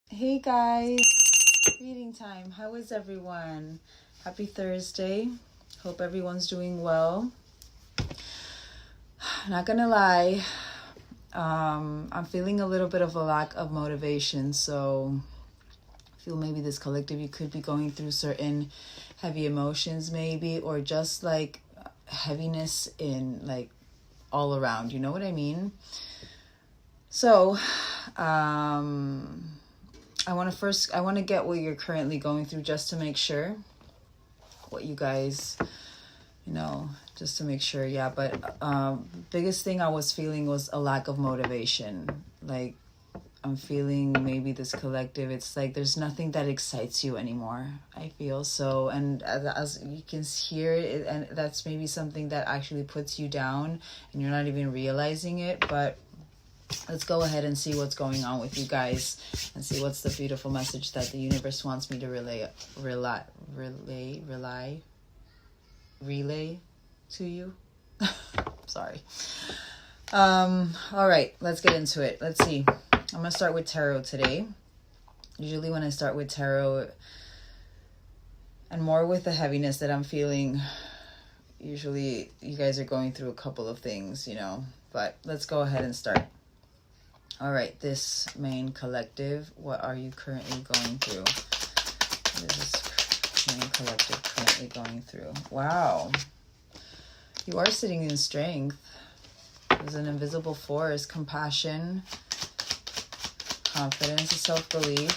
Hey guys, reading time. How is everyone? Happy Thursday. Hope everyone's doing well. Not gonna lie, I'm feeling a little bit of a lack of motivation. So I feel maybe this collective, you could be going through certain heavy emotions maybe, or just like heaviness in like all around. You know what I mean? So, I want to get what you're currently going through just to make sure what you guys, just to make sure. Yeah. But biggest thing I was feeling was a lack of motivation. Like I'm feeling maybe this collective, it's like there's nothing that excites you anymore, I feel. So, and as you can hear it, and that's maybe something that actually puts you down and you're not even realizing it. But let's go ahead and see what's going on with you guys and see what's the beautiful message that the universe wants me to relay to you. Sorry. All right, let's get into it. Let's see. I'm going to start with tarot today. Usually when I start with tarot and more with the heaviness that I'm feeling, usually you guys are going through a couple of things, but let's go ahead and start. All right, this main collective, what are you currently going through? What is this main collective currently going through? Wow. You are sitting in strength. There's an invisible force, compassion, confidence, self-belief.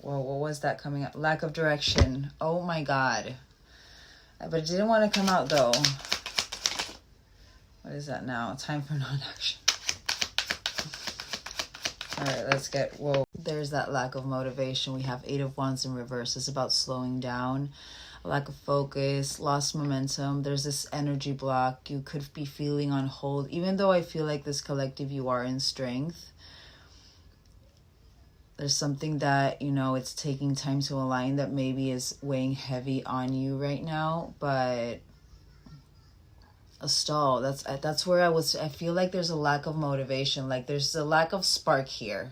Whoa, what was that coming up? Lack of direction. Oh my God. But it didn't want to come out though. What is that now? Time for non-action. All right, let's get, whoa. There's that lack of motivation. We have 8 of Wands in reverse. It's about slowing down, a lack of focus, lost momentum. There's this energy block. You could be feeling on hold. Even though I feel like this collective, you are in strength. There's something that, it's taking time to align that maybe is weighing heavy on you right now. But a stall, that's where I feel like there's a lack of motivation, like there's a lack of spark here.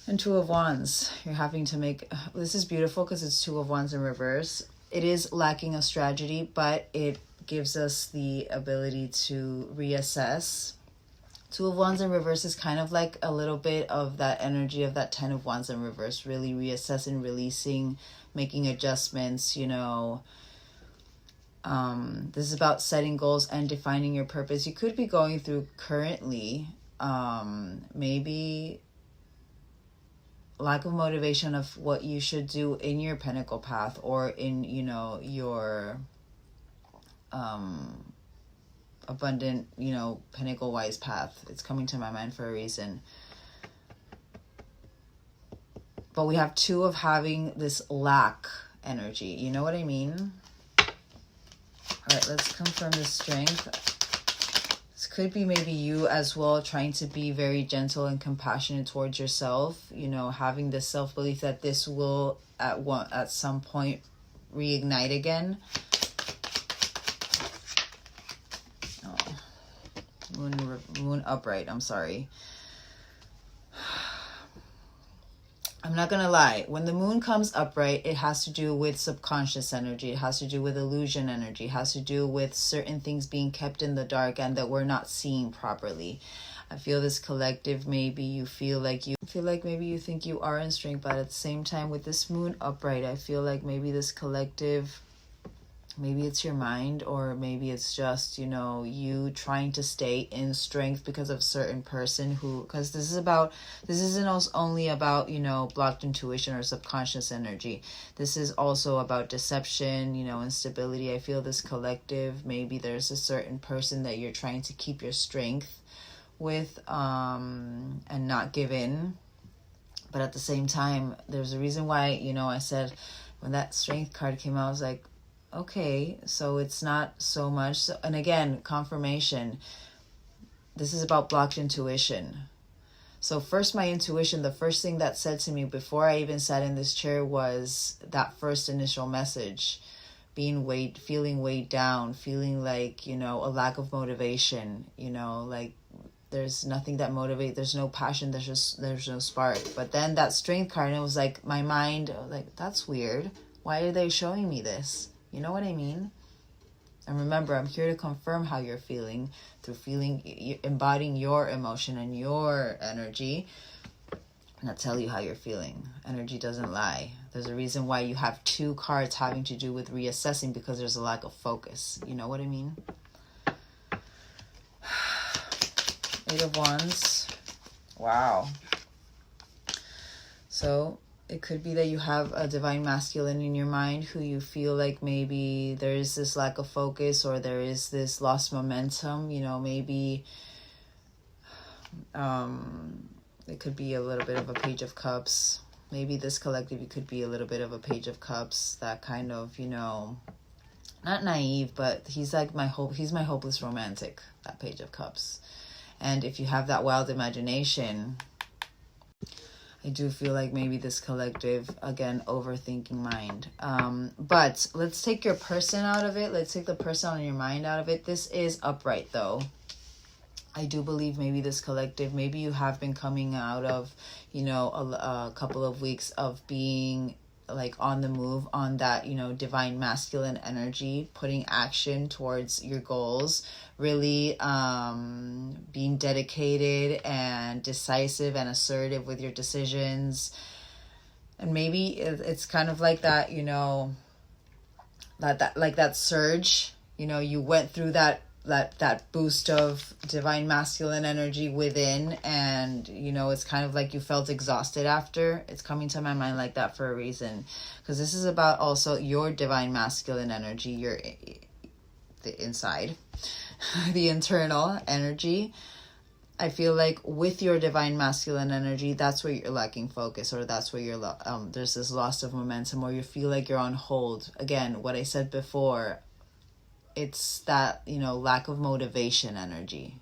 And 2 of Wands, you're having to make, this is beautiful because it's 2 of Wands in reverse. It is lacking a strategy, but it gives us the ability to reassess. 2 of Wands in reverse is kind of like a little bit of that energy of that 10 of Wands in reverse, really reassessing, releasing, making adjustments, this is about setting goals and defining your purpose. You could be going through currently maybe lack of motivation of what you should do in your Pentacle path or in your abundant Pentacle wise path. It's coming to my mind for a reason. But we have 2 of having this lack energy, you know what I mean? All right, let's confirm the strength. This could be maybe you as well, trying to be very gentle and compassionate towards yourself, having this self-belief that this will at some point reignite again. Oh, moon upright, I'm sorry. I'm not going to lie. When the moon comes upright, it has to do with subconscious energy. It has to do with illusion energy. It has to do with certain things being kept in the dark and that we're not seeing properly. I feel this collective, maybe you feel like maybe you think you are in strength, but at the same time with this moon upright, I feel like maybe this collective, maybe it's your mind, or maybe it's just, you trying to stay in strength because of a certain person because this isn't only about, blocked intuition or subconscious energy. This is also about deception, instability. I feel this collective, maybe there's a certain person that you're trying to keep your strength with, and not give in. But at the same time, there's a reason why, I said when that strength card came out, I was like, okay, so it's not so much. And again, confirmation. This is about blocked intuition. So first, my intuition, the first thing that said to me before I even sat in this chair was that first initial message. Feeling weighed down, feeling like, a lack of motivation, like there's nothing that motivates, there's no passion, there's no spark. But then that Strength card, and it was like my mind, like, that's weird. Why are they showing me this? You know what I mean? And remember, I'm here to confirm how you're feeling through embodying your emotion and your energy. And I'll tell you how you're feeling. Energy doesn't lie. There's a reason why you have 2 cards having to do with reassessing, because there's a lack of focus. You know what I mean? 8 of Wands. Wow. So it could be that you have a divine masculine in your mind who you feel like maybe there is this lack of focus, or there is this lost momentum. You know, maybe it could be a little bit of a Page of Cups. Maybe this collective, you could be a little bit of a Page of Cups, that kind of, you know, not naive, but he's like he's my hopeless romantic, that Page of Cups. And if you have that wild imagination, I do feel like maybe this collective, again, overthinking mind. But let's take your person out of it. Let's take the person on your mind out of it. This is upright, though. I do believe maybe this collective, maybe you have been coming out of, you know, a couple of weeks of being like on the move, on that, you know, divine masculine energy, putting action towards your goals, really being dedicated and decisive and assertive with your decisions. And maybe it's kind of like that, you know, that surge, you know, you went through that boost of divine masculine energy within, and you know, it's kind of like you felt exhausted after. It's coming to my mind like that for a reason, because this is about also your divine masculine energy, the inside, the internal energy. I feel like with your divine masculine energy, that's where you're lacking focus, or that's where you're there's this loss of momentum, or you feel like you're on hold. Again, what I said before, it's that, you know, lack of motivation energy,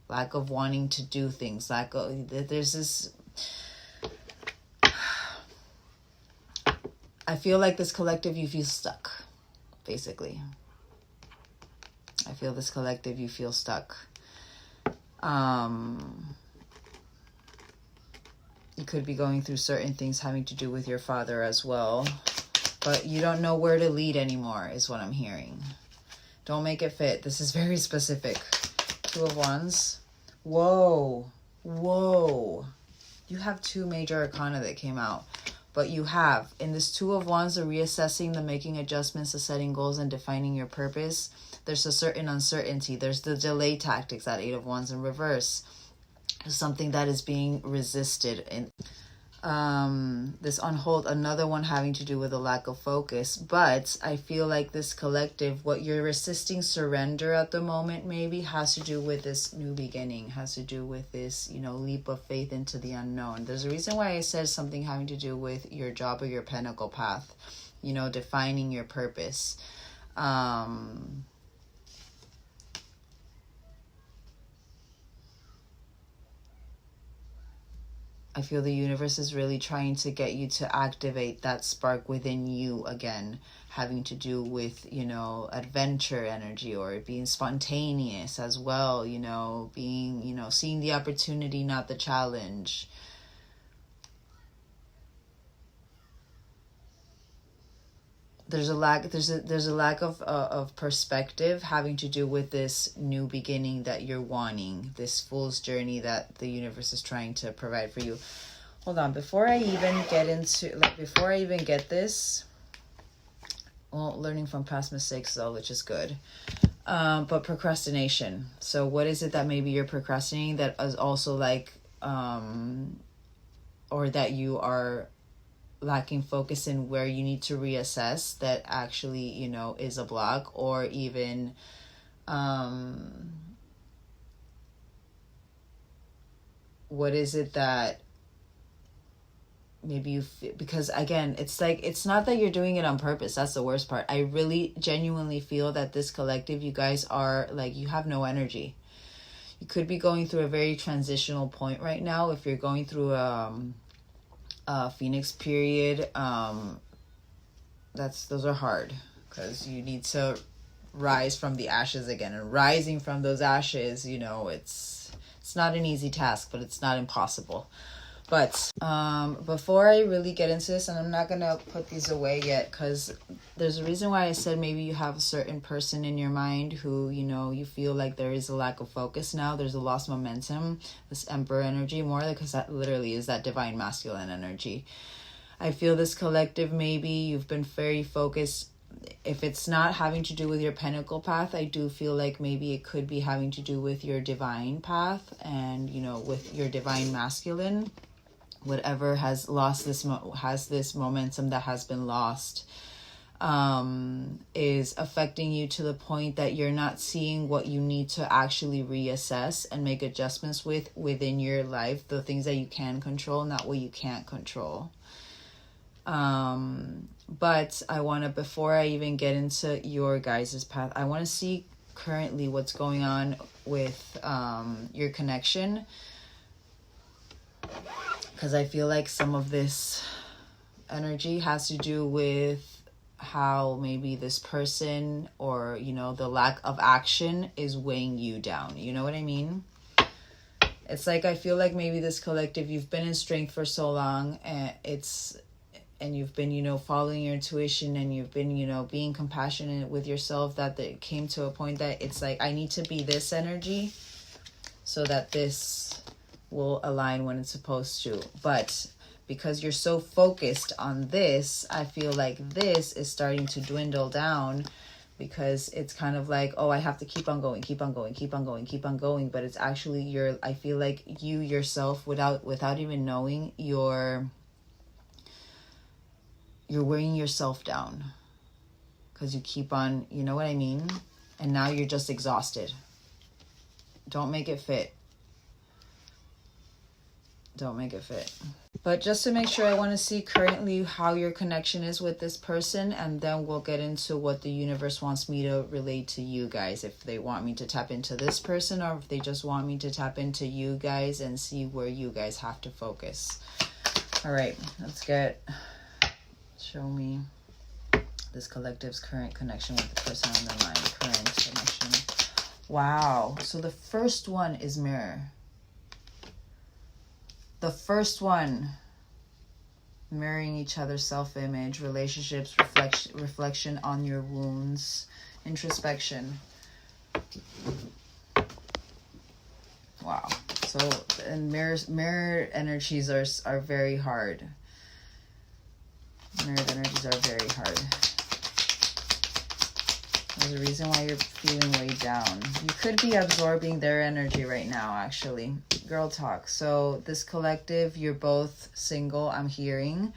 lack of wanting to do things, there's this, I feel like this collective, you feel stuck, basically. I feel this collective, you feel stuck. You could be going through certain things having to do with your father as well, but you don't know where to lead anymore, is what I'm hearing. Don't make it fit. This is very specific. 2 of Wands. Whoa. You have 2 major arcana that came out. But you have, in this 2 of Wands, the reassessing, the making adjustments, the setting goals, and defining your purpose. There's a certain uncertainty. There's the delay tactics, that 8 of Wands in reverse. Something that is being resisted. This on hold, another one having to do with a lack of focus. But I feel like this collective, what you're resisting surrender at the moment, maybe has to do with this new beginning, has to do with this, you know, leap of faith into the unknown. There's a reason why I said something having to do with your job or your pinnacle path, you know, defining your purpose. I feel the universe is really trying to get you to activate that spark within you again, having to do with, you know, adventure energy, or being spontaneous as well, you know, being, you know, seeing the opportunity, not the challenge. There's a lack of perspective having to do with this new beginning that you're wanting, this fool's journey that the universe is trying to provide for you. Hold on, before I even get this, well, learning from past mistakes though, which is good. But procrastination. So what is it that maybe you're procrastinating that is also like, or that you are lacking focus in, where you need to reassess, that actually, you know, is a block, or even what is it that maybe you feel, because again, it's like, it's not that you're doing it on purpose. That's the worst part. I really genuinely feel that this collective, you guys are like, you have no energy. You could be going through a very transitional point right now. If you're going through Phoenix period, those are hard, because you need to rise from the ashes again, and rising from those ashes, you know, it's It's not an easy task, but it's not impossible. But before I really get into this, and I'm not going to put these away yet, because there's a reason why I said maybe you have a certain person in your mind who, you know, you feel like there is a lack of focus now. There's a lost momentum, this Emperor energy more, because that literally is that divine masculine energy. I feel this collective, maybe you've been very focused. If it's not having to do with your Pentacle path, I do feel like maybe it could be having to do with your divine path and, you know, with your divine masculine. Whatever has lost this has this momentum that has been lost is affecting you to the point that you're not seeing what you need to actually reassess and make adjustments within your life, the things that you can control, not what you can't control. But I want to, before I even get into your guys' path, I want to see currently what's going on with your connection. Because I feel like some of this energy has to do with how maybe this person or, you know, the lack of action is weighing you down. You know what I mean? It's like I feel like maybe this collective, you've been in strength for so long and you've been, you know, following your intuition and you've been, you know, being compassionate with yourself, that it came to a point that it's like, I need to be this energy so that this will align when it's supposed to. But because you're so focused on this, I feel like this is starting to dwindle down, because it's kind of like, oh, I have to keep on going. But it's actually I feel like you yourself, without even knowing, you're wearing yourself down because you keep on, you know what I mean? And now you're just exhausted. Don't make it fit. But just to make sure, I want to see currently how your connection is with this person, and then we'll get into what the universe wants me to relate to you guys. If they want me to tap into this person, or if they just want me to tap into you guys and see where you guys have to focus. All right, show me this collective's current connection with the person on the line. Current connection. Wow. So the first one is mirror. The first one, mirroring each other's self-image, relationships, reflection on your wounds, introspection. Wow. So, and mirror energies are very hard. Mirrored energies are very hard. There's a reason why you're feeling weighed down. You could be absorbing their energy right now, actually. Girl talk. So this collective, you're both single, I'm hearing.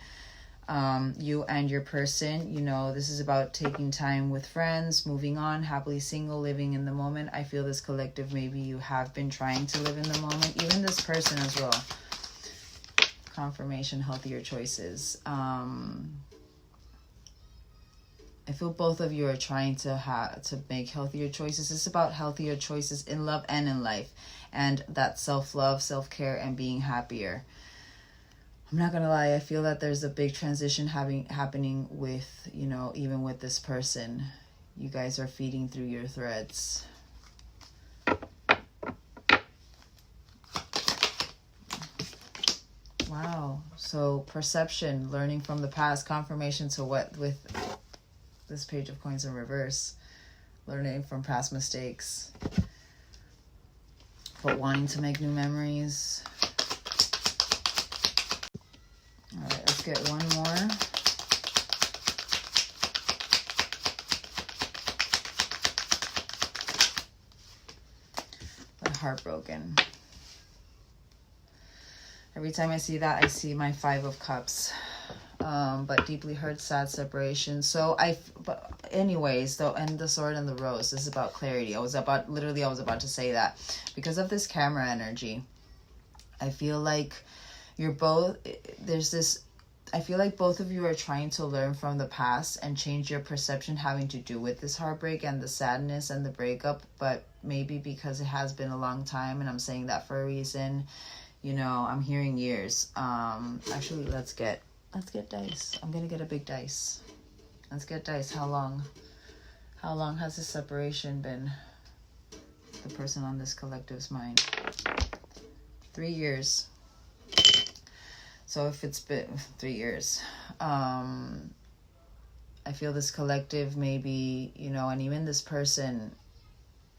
You and your person, you know, this is about taking time with friends, moving on, happily single, living in the moment. I feel this collective, maybe you have been trying to live in the moment. Even this person as well. Confirmation, healthier choices. I feel both of you are trying to make healthier choices. It's about healthier choices in love and in life, and that self-love, self-care, and being happier. I'm not gonna lie, I feel that there's a big transition happening with, you know, even with this person. You guys are feeding through your threads. Wow. So perception, learning from the past, confirmation to what with this Page of Coins in reverse, learning from past mistakes, but wanting to make new memories. All right, let's get one more. But heartbroken. Every time I see that, I see my Five of Cups. But deeply hurt, sad separation. So but anyways, though, and the Sword and the Rose, this is about clarity. I was about to say that because of this camera energy, I feel like I feel like both of you are trying to learn from the past and change your perception having to do with this heartbreak and the sadness and the breakup, but maybe because it has been a long time, and I'm saying that for a reason, you know, I'm hearing years. Actually, let's get dice. I'm gonna get a big dice. Let's get dice. How long has this separation been? The person on this collective's mind. 3 years. So if it's been 3 years, I feel this collective maybe, and even this person,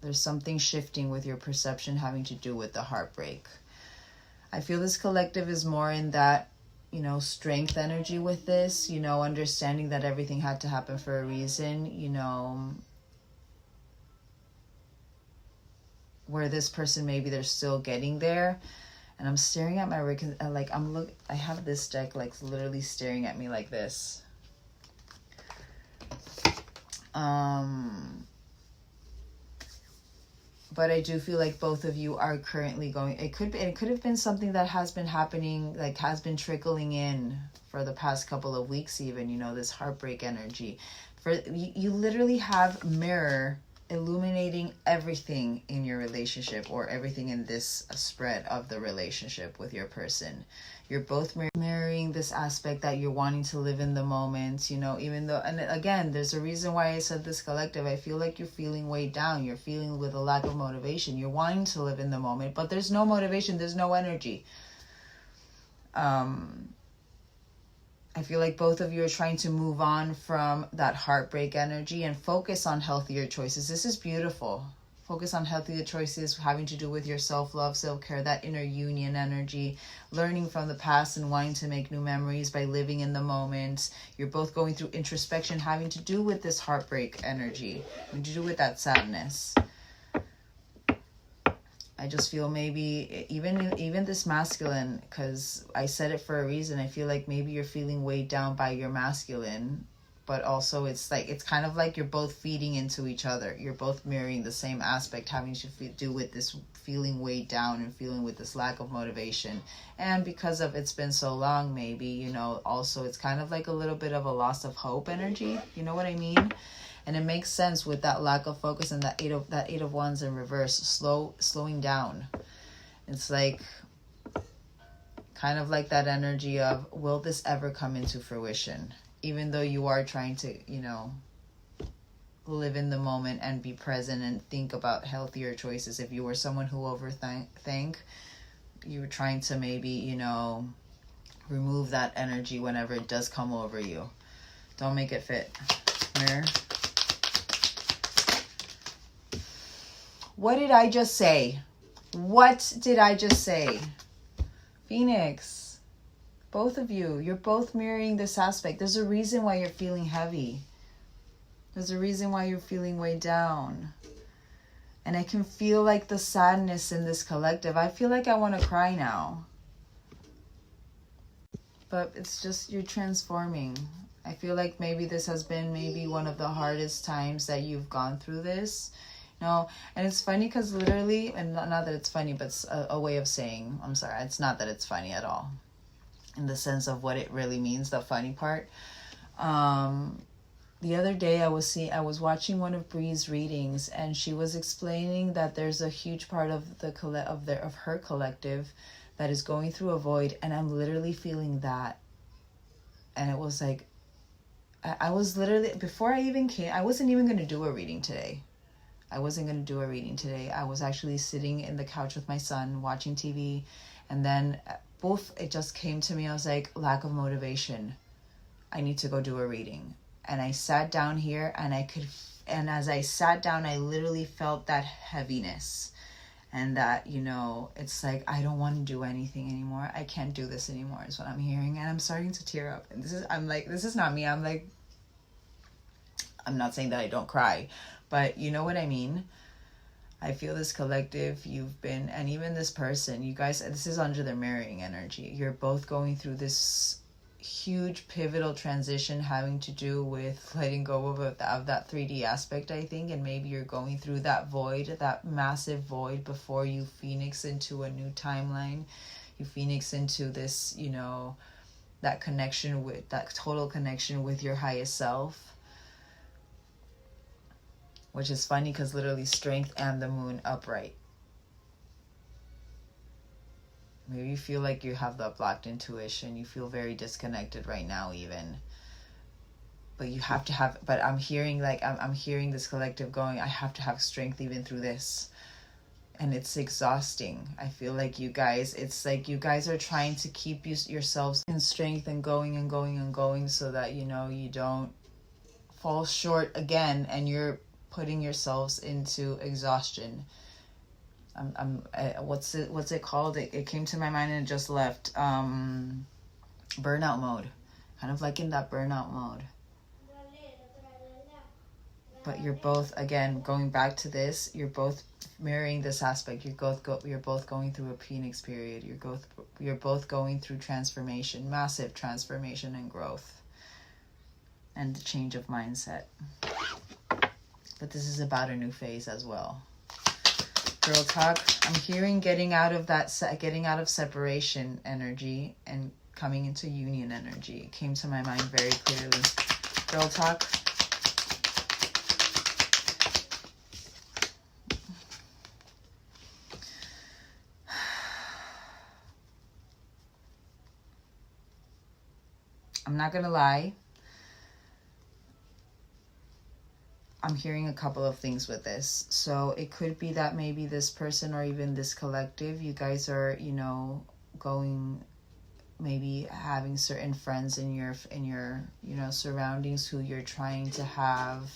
there's something shifting with your perception having to do with the heartbreak. I feel this collective is more in that, strength energy with this, understanding that everything had to happen for a reason, where this person, maybe they're still getting there. And I'm staring at my, I have this deck, literally staring at me like this. But I do feel like both of you are currently going, it could have been something that has been happening, has been trickling in for the past couple of weeks even, this heartbreak energy. You literally have mirror illuminating everything in your relationship, or everything in this spread of the relationship with your person. You're both mirroring this aspect that you're wanting to live in the moment, even though, and again, there's a reason why I said this collective. I feel like you're feeling weighed down. You're feeling with a lack of motivation. You're wanting to live in the moment, but there's no motivation. There's no energy. I feel like both of you are trying to move on from that heartbreak energy and focus on healthier choices. This is beautiful. Focus on healthier choices having to do with your self-love, self-care, that inner union energy, learning from the past and wanting to make new memories by living in the moment. You're both going through introspection having to do with this heartbreak energy, having to do with that sadness. I just feel maybe even this masculine, because I said it for a reason. I feel like maybe you're feeling weighed down by your masculine, but also it's kind of like you're both feeding into each other. You're both mirroring the same aspect, having to do with this feeling weighed down and feeling with this lack of motivation. And because of it's been so long, maybe, also it's kind of like a little bit of a loss of hope energy. You know what I mean? And it makes sense with that lack of focus and that eight of wands in reverse, slowing down. It's kind of like that energy of, will this ever come into fruition? Even though you are trying to, live in the moment and be present and think about healthier choices. If you were someone who overthink, you were trying to maybe, remove that energy whenever it does come over you. Don't make it fit. Mirror. What did I just say? What did I just say? Phoenix, both of you, you're both mirroring this aspect. There's a reason why you're feeling heavy. There's a reason why you're feeling weighed down. And I can feel like the sadness in this collective. I feel like I want to cry now. But it's just, you're transforming. I feel like maybe this has been maybe one of the hardest times that you've gone through this. No, and it's funny because literally, and not that it's funny, but it's a way of saying, I'm sorry, it's not that it's funny at all. In the sense of what it really means, the funny part. The other day I was watching one of Bree's readings, and she was explaining that there's a huge part of her collective that is going through a void, and I'm literally feeling that. And it was like, I was literally, before I even came, I wasn't even going to do a reading today. I was actually sitting in the couch with my son, watching TV, and then it just came to me. I was like, lack of motivation. I need to go do a reading. And I sat down here, and as I sat down, I literally felt that heaviness. And that, it's like, I don't want to do anything anymore. I can't do this anymore is what I'm hearing. And I'm starting to tear up. And this is not me. I'm not saying that I don't cry, but you know what I mean? I feel this collective, and even this person, you guys, this is under the mirroring energy. You're both going through this huge pivotal transition having to do with letting go of that 3D aspect, I think. And maybe you're going through that void, that massive void, before you phoenix into a new timeline. You phoenix into this, that total connection with your highest self. Which is funny because literally strength and the moon upright. Maybe you feel like you have that blocked intuition. You feel very disconnected right now even. But you have to have, I'm hearing I'm hearing this collective going, I have to have strength even through this. and it's exhausting. I feel like you guys, it's like you guys are trying to keep yourselves in strength and going and going and going so that, you know, you don't fall short again and you're putting yourselves into exhaustion. What's it called? It came to my mind and it just left. Burnout mode. Kind of like in that burnout mode. But you're both, again, going back to this, you're both mirroring this aspect. You're both going through a Phoenix period. You're both going through transformation, massive transformation and growth, and the change of mindset. But this is about a new phase as well. Girl talk. I'm hearing getting out of separation energy and coming into union energy. It came to my mind very clearly. Girl talk. I'm not gonna lie. I'm hearing a couple of things with this. So it could be that maybe this person or even this collective, you guys are, you know, maybe having certain friends in your, you know, surroundings who you're trying to have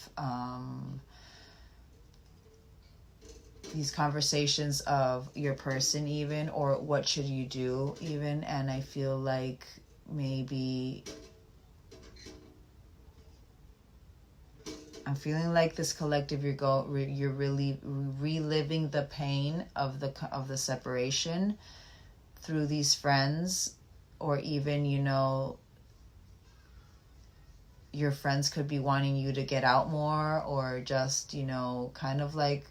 these conversations of your person even, or what should you do even. And I feel like maybe I'm feeling like this collective, you're really reliving the pain of the separation through these friends, or even, you know, your friends could be wanting you to get out more, or just, you know, kind of like,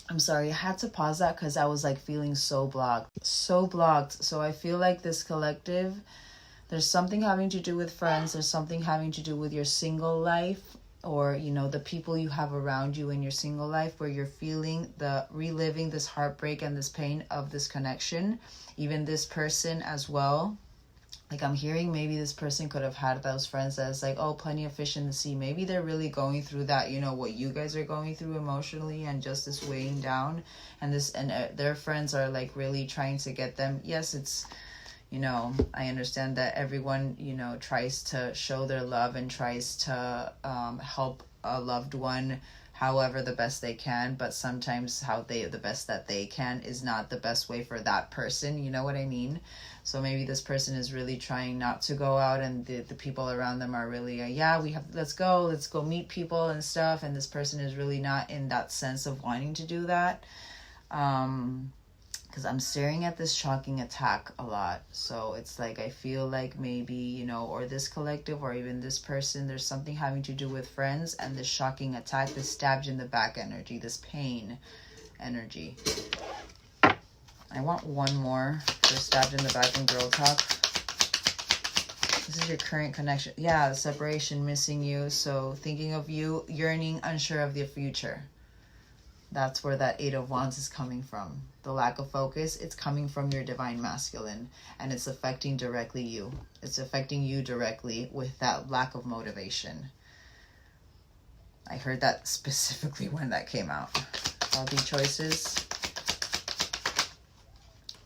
I'm sorry, I had to pause that because I was like feeling so blocked. So I feel like this collective, there's something having to do with friends. There's something having to do with your single life, or, you know, the people you have around you in your single life, where you're reliving this heartbreak and this pain of this connection. Even this person as well. Like, I'm hearing maybe this person could have had those friends that's like, oh, plenty of fish in the sea. Maybe they're really going through that, you know, what you guys are going through emotionally, and just this weighing down. And their friends are like really trying to get them. Yes, it's, you know, I understand that everyone, you know, tries to show their love and tries to help a loved one however the best they can, but sometimes the best that they can is not the best way for that person, you know what I mean? So maybe this person is really trying not to go out, and the people around them are really, let's go meet people and stuff, and this person is really not in that sense of wanting to do that. Because I'm staring at this shocking attack a lot. So it's like, I feel like maybe, you know, or this collective, or even this person, there's something having to do with friends and this shocking attack, this stabbed in the back energy, this pain energy. I want one more for stabbed in the back and girl talk. This is your current connection. Yeah, the separation, missing you. So thinking of you, yearning, unsure of the future. That's where that 8 of Wands is coming from. The lack of focus, it's coming from your divine masculine, and it's affecting directly you. It's affecting you directly with that lack of motivation. I heard that specifically when that came out. All the choices.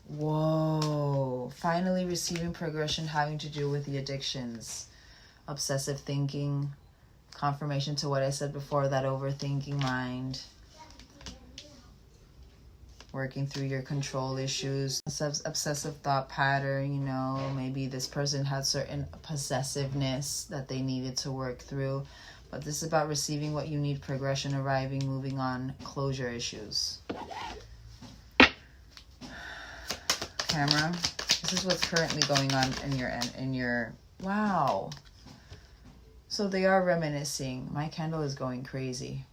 Whoa. Finally receiving progression having to do with the addictions. Obsessive thinking. Confirmation to what I said before, that overthinking mind. Working through your control issues, obsessive thought pattern, you know, maybe this person had certain possessiveness that they needed to work through. But this is about receiving what you need, progression, arriving, moving on, closure issues. Camera, this is what's currently going on in your, wow. So they are reminiscing. My candle is going crazy.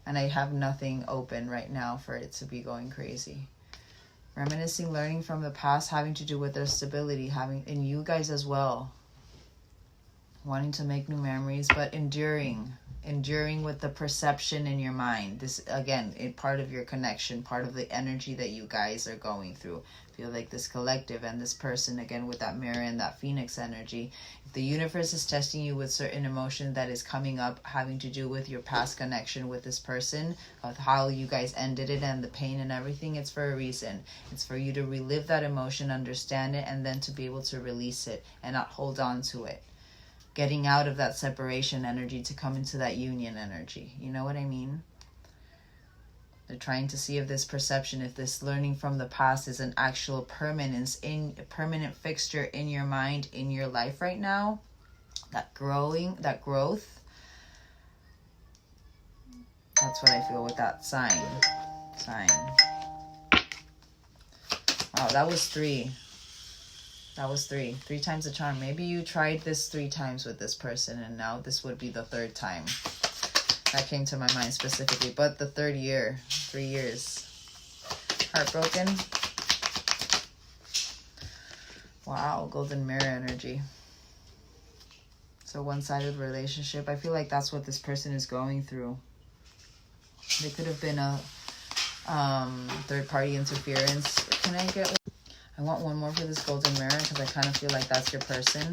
And I have nothing open right now for it to be going crazy. Reminiscing, learning from the past, having to do with their stability, and you guys as well. Wanting to make new memories, but enduring enduring with the perception in your mind. This, again, part of your connection, part of the energy that you guys are going through. Feel like this collective and this person, again, with that mirror and that phoenix energy. If the universe is testing you with certain emotion that is coming up, having to do with your past connection with this person, of how you guys ended it and the pain and everything, it's for a reason. It's for you to relive that emotion, understand it, and then to be able to release it and not hold on to it. Getting out of that separation energy to come into that union energy. You know what I mean? They're trying to see if this perception, if this learning from the past is an actual permanent fixture in your mind, in your life right now. That growth. That's what I feel with that sign. Wow, that was 3. That was 3. 3 times the charm. Maybe you tried this 3 times with this person and now this would be the 3rd time. That came to my mind specifically. But the 3rd year. 3 years. Heartbroken. Wow, golden mirror energy. So one-sided relationship. I feel like that's what this person is going through. They could have been a third-party interference. Can I get one? I want one more for this golden mirror because I kind of feel like that's your person.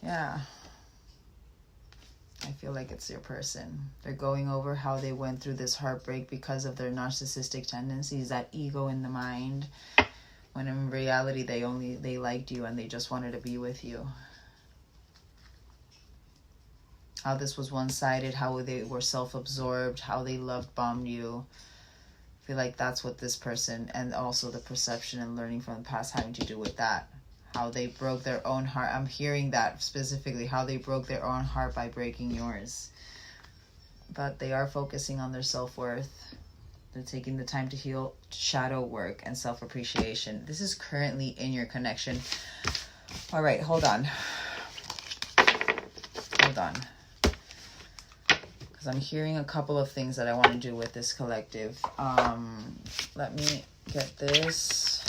Yeah. I feel like it's your person. They're going over how they went through this heartbreak because of their narcissistic tendencies, that ego in the mind. When in reality, they liked you and they just wanted to be with you. How this was one-sided, how they were self-absorbed, how they love-bombed you. I feel like that's what this person, and also the perception and learning from the past having to do with that. How they broke their own heart. I'm hearing that specifically, how they broke their own heart by breaking yours. But they are focusing on their self-worth. They're taking the time to heal shadow work and self-appreciation. This is currently in your connection. All right, hold on. I'm hearing a couple of things that I want to do with this collective. Let me get this.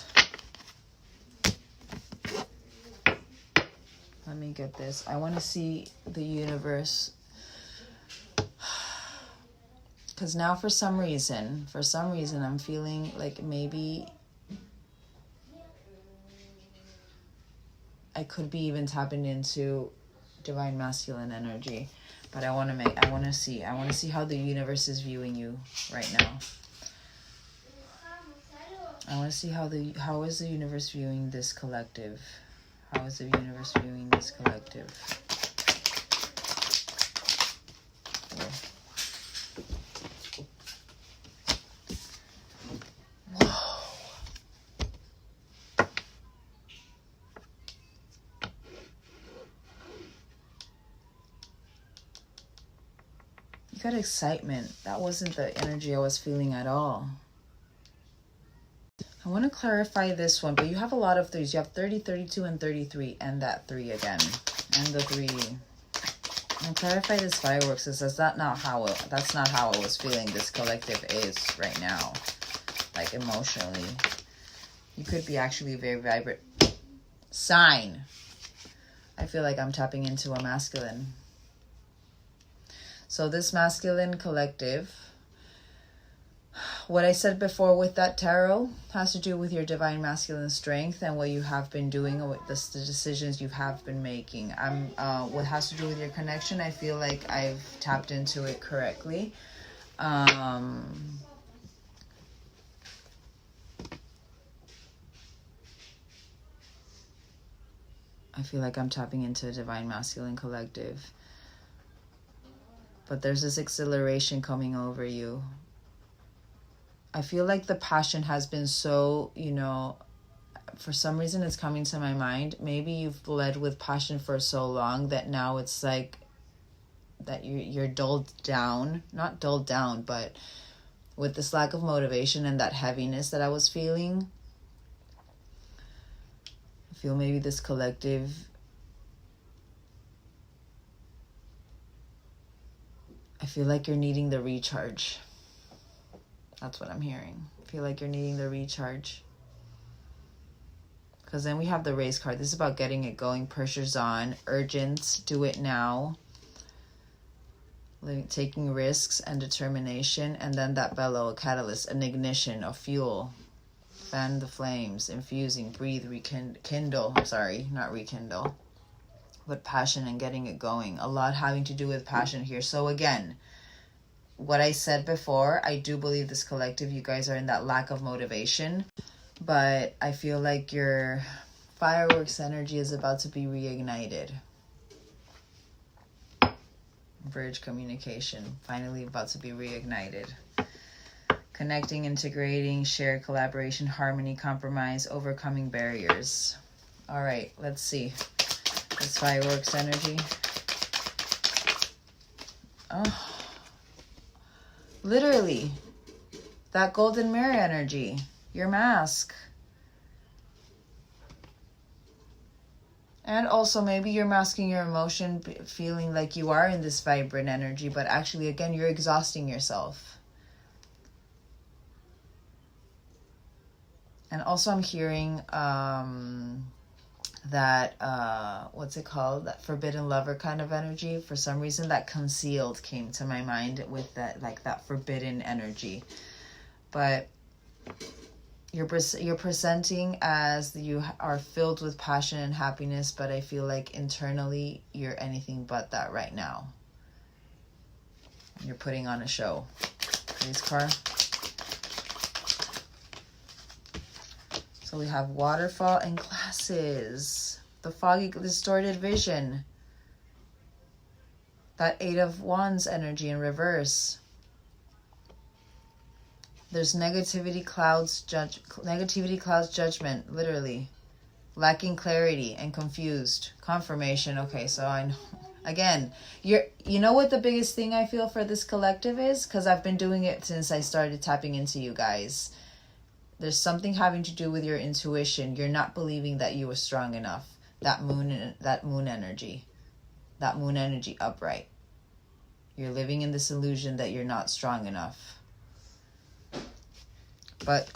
I want to see the universe. Because now for some reason, I'm feeling like maybe I could be even tapping into divine masculine energy. But I want to see how the universe is viewing you right now. I want to see how is the universe viewing this collective? How is the universe viewing this collective? You got excitement. That wasn't the energy I was feeling at all. I want to clarify this one, but you have a lot of 3s. You have 30, 32, and 33, and that 3 again. And the 3. And clarify this fireworks, because that's not how I was feeling this collective is right now. Like emotionally. You could be actually very vibrant. Sign. I feel like I'm tapping into a masculine. So this masculine collective, what I said before with that tarot has to do with your divine masculine strength and what you have been doing, or the decisions you have been making. What has to do with your connection, I feel like I've tapped into it correctly. I feel like I'm tapping into a divine masculine collective. But there's this exhilaration coming over you. I feel like the passion has been so, for some reason it's coming to my mind. Maybe you've led with passion for so long that now it's like that you're dulled down. Not dulled down, but with this lack of motivation and that heaviness that I was feeling. I feel maybe this collective I feel like you're needing the recharge. That's what I'm hearing. I feel like you're needing the recharge. Because then we have the race card. This is about getting it going. Pressure's on. Urgent. Do it now. taking risks and determination, and then that bellow, a catalyst, an ignition, a fuel. Fan the flames, infusing, breathe, rekindle. Sorry, not rekindle, but passion and getting it going. A lot having to do with passion here. So again, what I said before, I do believe this collective, you guys are in that lack of motivation, but I feel like your fireworks energy is about to be reignited. Bridge communication, finally about to be reignited. Connecting, integrating, shared collaboration, harmony, compromise, overcoming barriers. All right, let's see. This fireworks energy. Oh, literally, that golden mirror energy, your mask. And also maybe you're masking your emotion, feeling like you are in this vibrant energy, but actually, again, you're exhausting yourself. And also I'm hearing that, what's it called? That forbidden lover kind of energy. For some reason, that concealed came to my mind with that, like that forbidden energy. But you're presenting as you are filled with passion and happiness, but I feel like internally you're anything but that right now. You're putting on a show. Please, car. So we have waterfall and glasses. The foggy, distorted vision. That 8 of Wands energy in reverse. There's negativity clouds judgment, literally. Lacking clarity and confused. Confirmation. Okay, so I know. Again, you know what the biggest thing I feel for this collective is? Because I've been doing it since I started tapping into you guys. There's something having to do with your intuition. You're not believing that you were strong enough. That moon energy. That moon energy upright. You're living in this illusion that you're not strong enough. But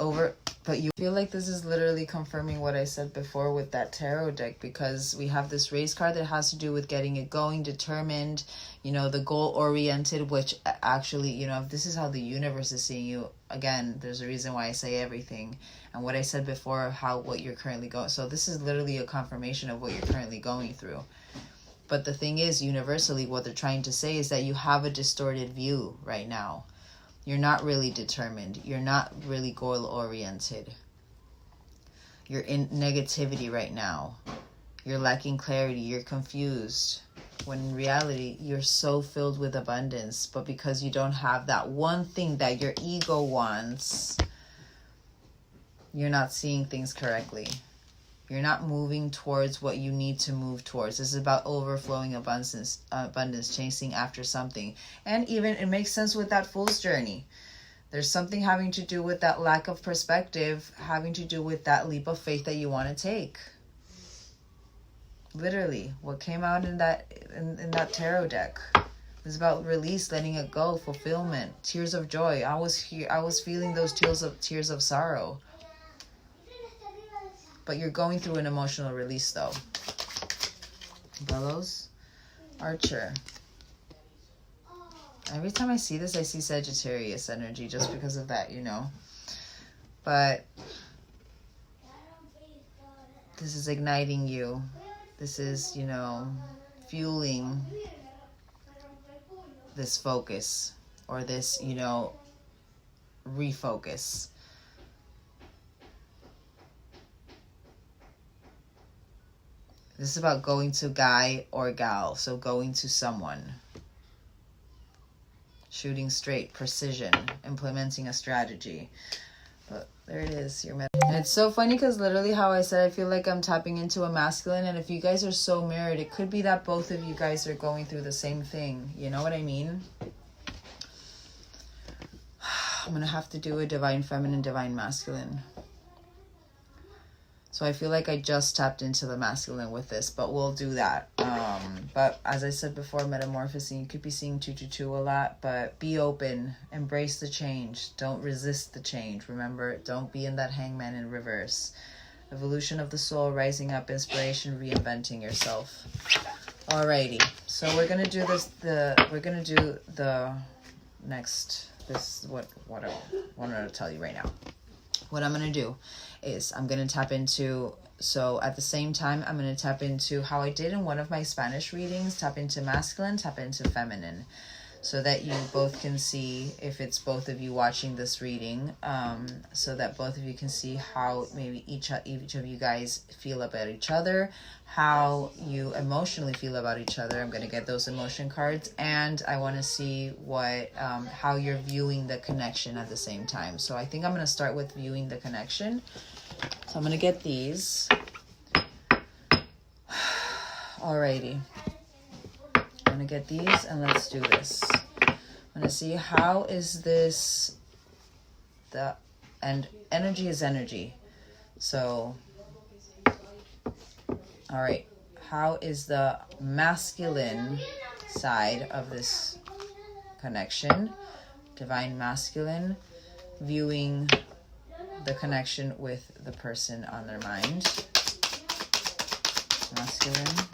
you feel like this is literally confirming what I said before with that tarot deck, because we have this race card that has to do with getting it going, determined, the goal oriented, which actually, if this is how the universe is seeing you, again, there's a reason why I say everything. And what I said before, what you're currently going. So this is literally a confirmation of what you're currently going through. But the thing is, universally, what they're trying to say is that you have a distorted view right now. You're not really determined. You're not really goal-oriented. You're in negativity right now. You're lacking clarity. You're confused. When in reality, you're so filled with abundance. But because you don't have that one thing that your ego wants, you're not seeing things correctly. You're not moving towards what you need to move towards. This is about overflowing abundance, chasing after something. And even it makes sense with that fool's journey. There's something having to do with that lack of perspective, having to do with that leap of faith that you want to take. Literally, what came out in that tarot deck is about release, letting it go, fulfillment, tears of joy. I was feeling those tears of sorrow. But you're going through an emotional release, though. Bellows. Archer. Every time I see this, I see Sagittarius energy just because of that, But this is igniting you. This is, fueling this focus or this, refocus. This is about going to guy or gal, so going to someone. Shooting straight, precision, implementing a strategy. But there it is, your and it's so funny because literally how I said I feel like I'm tapping into a masculine, and if you guys are so mirrored, it could be that both of you guys are going through the same thing. You know what I mean? I'm going to have to do a divine feminine, divine masculine. So I feel like I just tapped into the masculine with this, but we'll do that. But as I said before, metamorphosing, you could be seeing 222 a lot, but be open, embrace the change. Don't resist the change. Remember, don't be in that hangman in reverse. Evolution of the soul, rising up, inspiration, reinventing yourself. Alrighty, so we're gonna do the next. This is what I wanted to tell you right now. What I'm gonna do is I'm gonna tap into. So at the same time, I'm gonna tap into how I did in one of my Spanish readings. Tap into masculine, tap into feminine, so that you both can see, if it's both of you watching this reading, so that both of you can see how maybe each of you guys feel about each other, how you emotionally feel about each other. I'm going to get those emotion cards, and I want to see what how you're viewing the connection at the same time. So I think I'm going to start with viewing the connection. So I'm going to get these. Alrighty. I'm going to get these and let's do this. I'm going to see how is this, and energy is energy. So, all right. How is the masculine side of this connection, divine masculine, viewing the connection with the person on their mind? Masculine.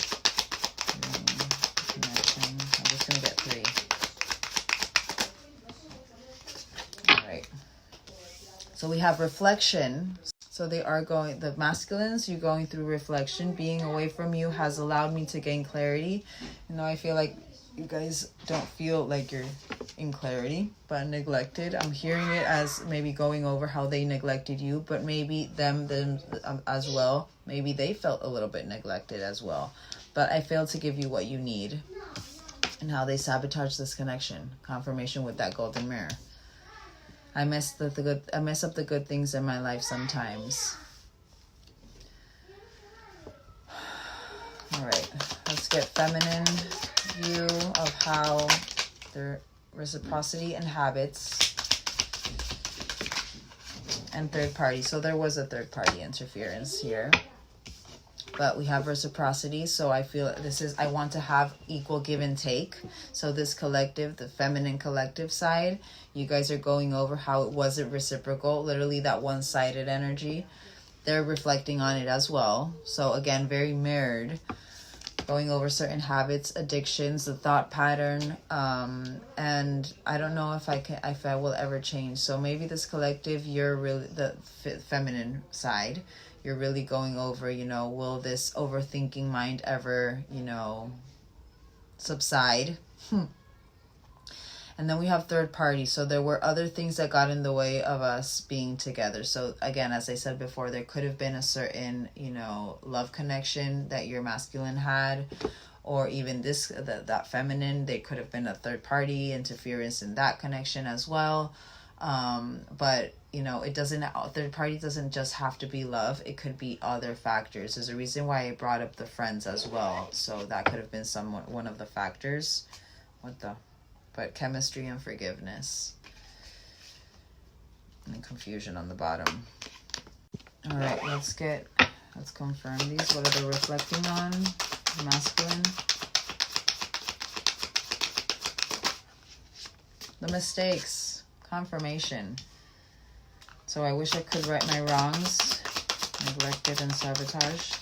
I'm just going to get 3. All right. So we have reflection. So they are going, the masculines, you're going through reflection. Being away from you has allowed me to gain clarity. You know, I feel like you guys don't feel like you're in clarity, but neglected. I'm hearing it as maybe going over how they neglected you, but maybe them as well. Maybe they felt a little bit neglected as well. But I failed to give you what you need. And how they sabotage this connection. Confirmation with that golden mirror. I mess up the good things in my life sometimes. All right, let's get feminine view of how their reciprocity and habits and third party. So there was a third party interference here. But we have reciprocity, so I feel I want to have equal give and take. So this collective, the feminine collective side, you guys are going over how it wasn't reciprocal, literally that one-sided energy. They're reflecting on it as well. So again, very mirrored, going over certain habits, addictions, the thought pattern, and I don't know if I will ever change. So maybe this collective, you're really the feminine side. You're really going over, will this overthinking mind ever, subside? And then we have third party. So there were other things that got in the way of us being together. So again, as I said before, there could have been a certain, love connection that your masculine had, or even that feminine. They could have been a third party interference in that connection as well. But third party doesn't just have to be love. It could be other factors. There's a reason why I brought up the friends as well. So that could have been one of the factors. But chemistry and forgiveness. And confusion on the bottom. All right, let's confirm these. What are they reflecting on? Masculine. The mistakes. Confirmation. So I wish I could right my wrongs, neglected and sabotage.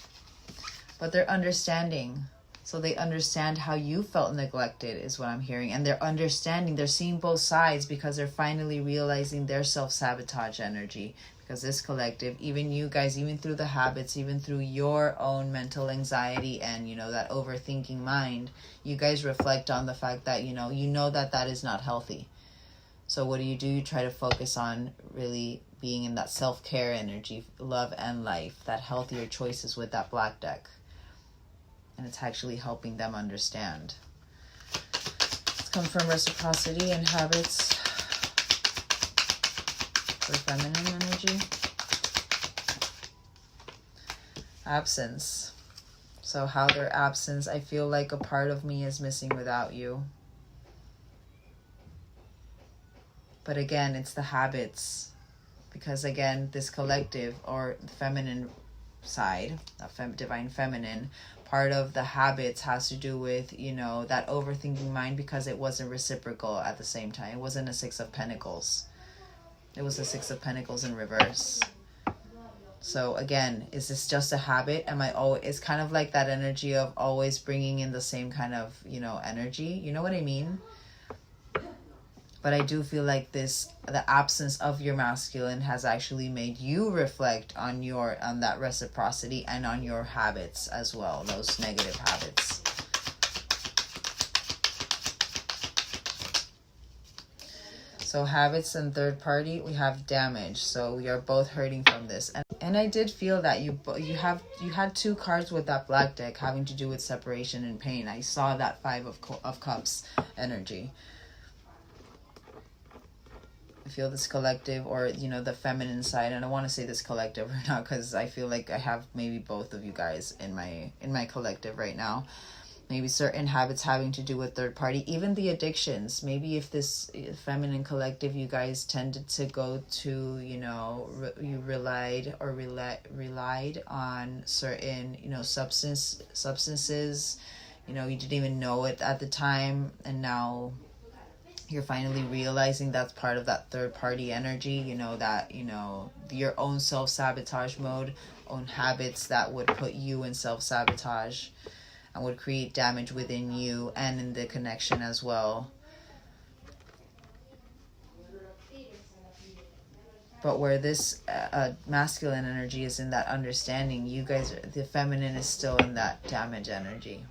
But they're understanding. So they understand how you felt neglected is what I'm hearing. And they're understanding, they're seeing both sides because they're finally realizing their self-sabotage energy. Because this collective, even you guys, even through the habits, even through your own mental anxiety and, that overthinking mind, you guys reflect on the fact that, you know that is not healthy. So what do? You try to focus on really being in that self-care energy, love and life, that healthier choices with that black deck. And it's actually helping them understand. Let's confirm reciprocity and habits for feminine energy. Absence. So how their absence, I feel like a part of me is missing without you. But again, it's the habits. Because again, this collective or the feminine side, divine feminine, part of the habits has to do with, that overthinking mind because it wasn't reciprocal at the same time. It wasn't a 6 of Pentacles. It was a 6 of Pentacles in reverse. So again, is this just a habit? Am I always, it's kind of like that energy of always bringing in the same kind of, you know, energy. You know what I mean? But I do feel like the absence of your masculine has actually made you reflect on that reciprocity and on your habits as well, those negative habits. So habits and third party, we have damage. So we are both hurting from this. And I did feel that you had 2 cards with that black deck having to do with separation and pain. I saw that 5 of Cups energy. I feel this collective, or, you know, the feminine side, and I want to say this collective or not, because I feel like I have maybe both of you guys in my collective right now. Maybe certain habits having to do with third party, even the addictions. Maybe if this feminine collective, you guys tended to go to, you know, you relied on certain, you know, substances, you know, you didn't even know it at the time, and now you're finally realizing that's part of that third party energy, you know, that, you know, your own self-sabotage mode, own habits that would put you in self-sabotage and would create damage within you and in the connection as well. But where this masculine energy is in that understanding, you guys, the feminine is still in that damage energy.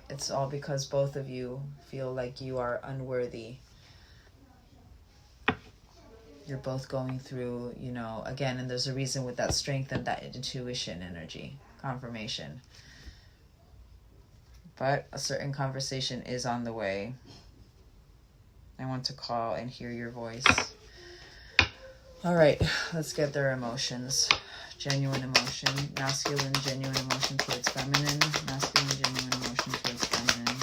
It's all because both of you feel like you are unworthy. You're both going through, you know, again, and there's a reason with that strength and that intuition energy, confirmation. But a certain conversation is on the way. I want to call and hear your voice. All right, let's get their emotions. Genuine emotion, masculine, genuine emotion towards feminine, masculine, genuine emotion towards feminine.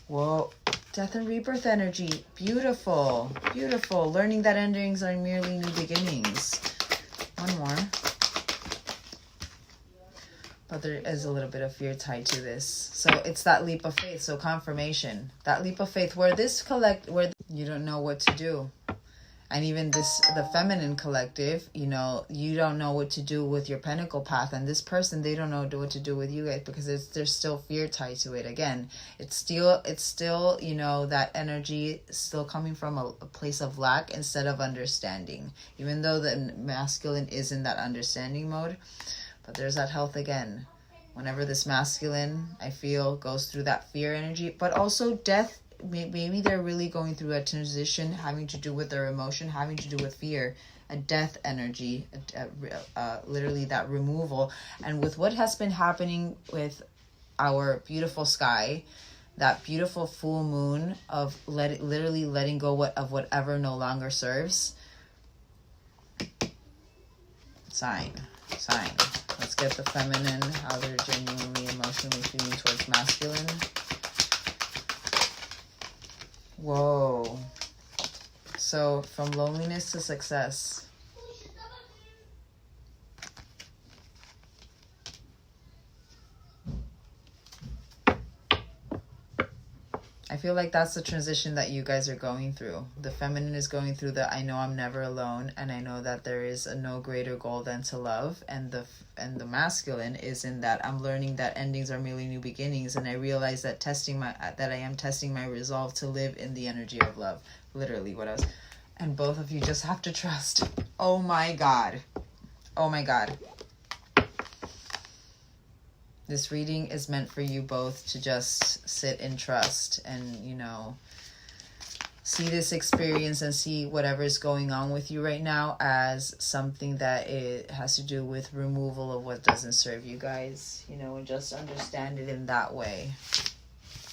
Whoa, death and rebirth energy, beautiful, beautiful. Learning that endings are merely new beginnings. One more. But there is a little bit of fear tied to this. So it's that leap of faith, so confirmation. That leap of faith where you don't know what to do. And even the feminine collective, you know, you don't know what to do with your pentacle path. And this person, they don't know what to do with you guys because there's still fear tied to it. Again, it's still, you know, that energy still coming from a place of lack instead of understanding. Even though the masculine is in that understanding mode. But there's that health again. Whenever this masculine, I feel, goes through that fear energy. But also death. Maybe they're really going through a transition having to do with their emotion, having to do with fear, a death energy, literally that removal. And with what has been happening with our beautiful sky, that beautiful full moon of literally letting go of whatever no longer serves. Sign. Let's get the feminine, how they're genuinely emotionally feeling towards masculine. Whoa. So from loneliness to success. I feel like that's the transition that you guys are going through. The feminine is going through the I know I'm never alone, and I know that there is a no greater goal than to love, and the masculine is in that I'm learning that endings are merely new beginnings, and I realize that I am testing my resolve to live in the energy of love. Literally what I was. And both of you just have to trust. Oh my God. This reading is meant for you both to just sit in trust and, you know, see this experience and see whatever is going on with you right now as something that it has to do with removal of what doesn't serve you guys, you know, and just understand it in that way.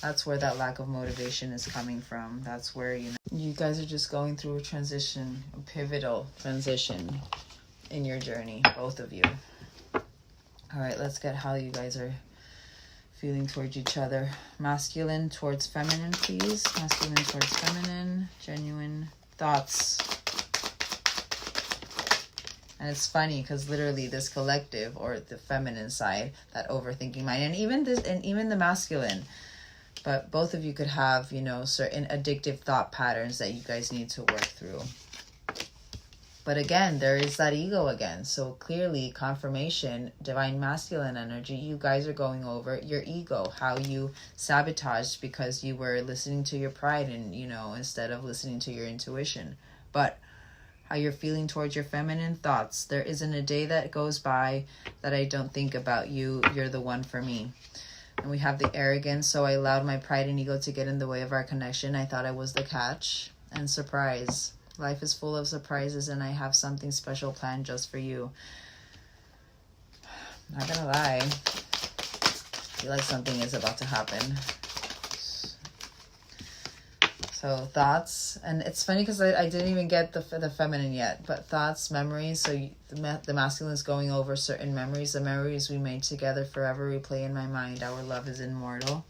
That's where that lack of motivation is coming from. That's where, you know, you guys are just going through a transition, a pivotal transition in your journey, both of you. All right, let's get how you guys are feeling towards each other. Masculine towards feminine, please. Masculine towards feminine. Genuine thoughts. And it's funny because literally this collective or the feminine side, that overthinking mind, and even the masculine, But both of you could have, you know, certain addictive thought patterns that you guys need to work through. But again, there is that ego again. So clearly, confirmation, divine masculine energy, you guys are going over your ego, how you sabotaged because you were listening to your pride and, you know, instead of listening to your intuition. But how you're feeling towards your feminine thoughts. There isn't a day that goes by that I don't think about you. You're the one for me. And we have the arrogance. So I allowed my pride and ego to get in the way of our connection. I thought I was the catch. And surprise. Life is full of surprises, and I have something special planned just for you. Not gonna lie, I feel like something is about to happen. So thoughts, and it's funny because I didn't even get the feminine yet, but thoughts, memories. So the masculine is going over certain memories, the memories we made together forever replay in my mind. Our love is immortal.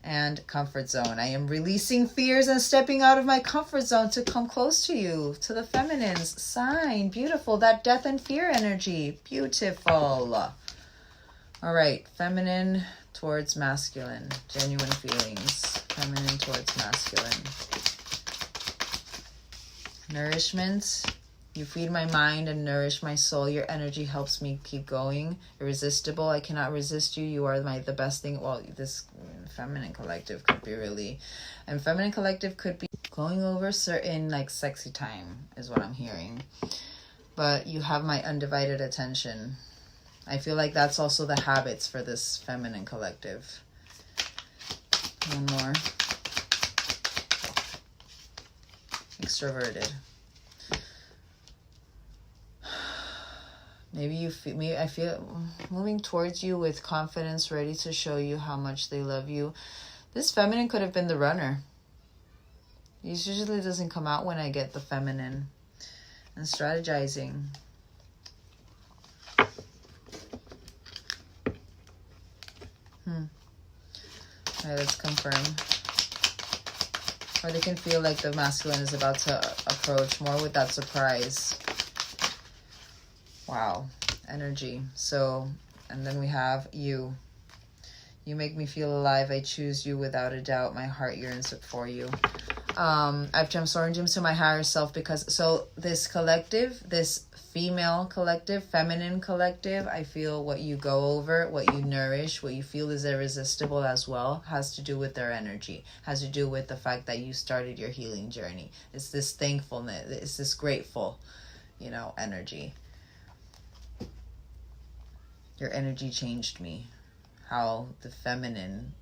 And comfort zone. I am releasing fears and stepping out of my comfort zone to come close to you, to the feminines. Sign. Beautiful. That death and fear energy. Beautiful. All right. Feminine towards masculine. Genuine feelings. Feminine towards masculine. Nourishment. You feed my mind and nourish my soul. Your energy helps me keep going. Irresistible. I cannot resist you. You are the best thing. Well, this feminine collective could be really... And feminine collective could be going over certain, like, sexy time is what I'm hearing. But you have my undivided attention. I feel like that's also the habits for this feminine collective. One more. Extroverted. Maybe you feel me. I feel moving towards you with confidence, ready to show you how much they love you. This feminine could have been the runner. It usually doesn't come out when I get the feminine. And strategizing. All right, let's confirm. Or they can feel like the masculine is about to approach more with that surprise. Wow, energy. So, and then we have you. You make me feel alive. I choose you without a doubt. My heart yearns for you. I've transformed into my higher self because, so this collective, this female collective, feminine collective, I feel what you go over, what you nourish, what you feel is irresistible as well, has to do with their energy, has to do with the fact that you started your healing journey. It's this thankfulness, it's this grateful, you know, energy. Your energy changed me. How the feminine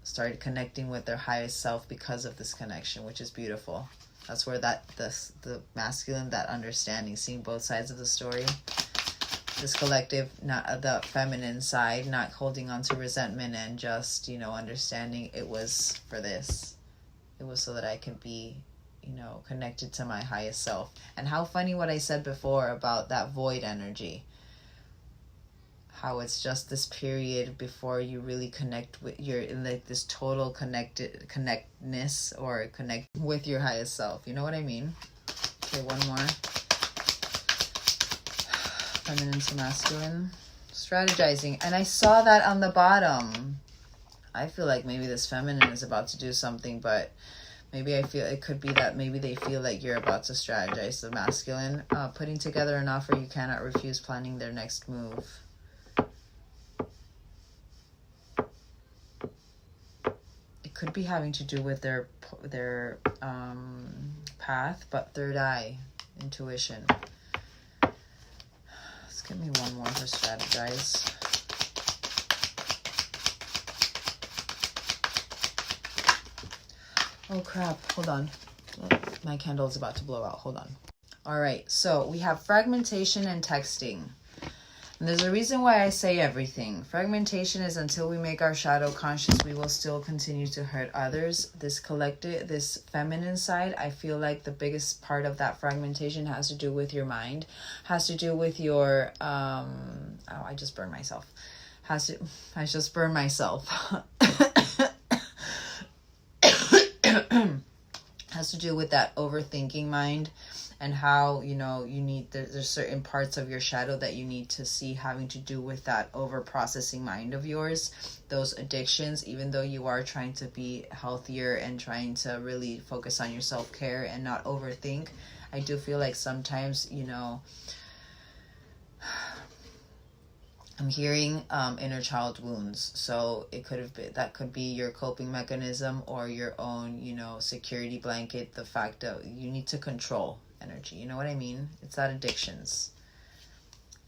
started connecting with their highest self because of this connection, which is beautiful. That's where the masculine, that understanding, seeing both sides of the story. This collective, not the feminine side, not holding on to resentment and just, you know, understanding it was for this. It was so that I can be, you know, connected to my highest self. And how funny what I said before about that void energy. How it's just this period before you really connect with your, like, this total connectness or connect with your highest self. You know what I mean? Okay, one more. Feminine to masculine. Strategizing. And I saw that on the bottom. I feel like maybe this feminine is about to do something, but maybe I feel it could be that maybe they feel like you're about to strategize. The masculine. Putting together an offer you cannot refuse, planning their next move. Could be having to do with their path, but third eye, intuition. Let's give me one more for strategize. Oh crap, hold on. My candle is about to blow out, hold on. All right, so we have fragmentation and texting. And there's a reason why I say everything. Fragmentation is until we make our shadow conscious, we will still continue to hurt others. This collective, this feminine side, I feel like the biggest part of that fragmentation has to do with your mind, has to do with your, I just burned myself. I just burned myself. Has to do with that overthinking mind, and how, you know, you need, there's certain parts of your shadow that you need to see, having to do with that over processing mind of yours, those addictions. Even though you are trying to be healthier and trying to really focus on your self-care and not overthink, I do feel like sometimes, you know, I'm hearing inner child wounds. So it could have been, that could be your coping mechanism or your own, you know, security blanket. The fact that you need to control energy. You know what I mean? It's that addictions.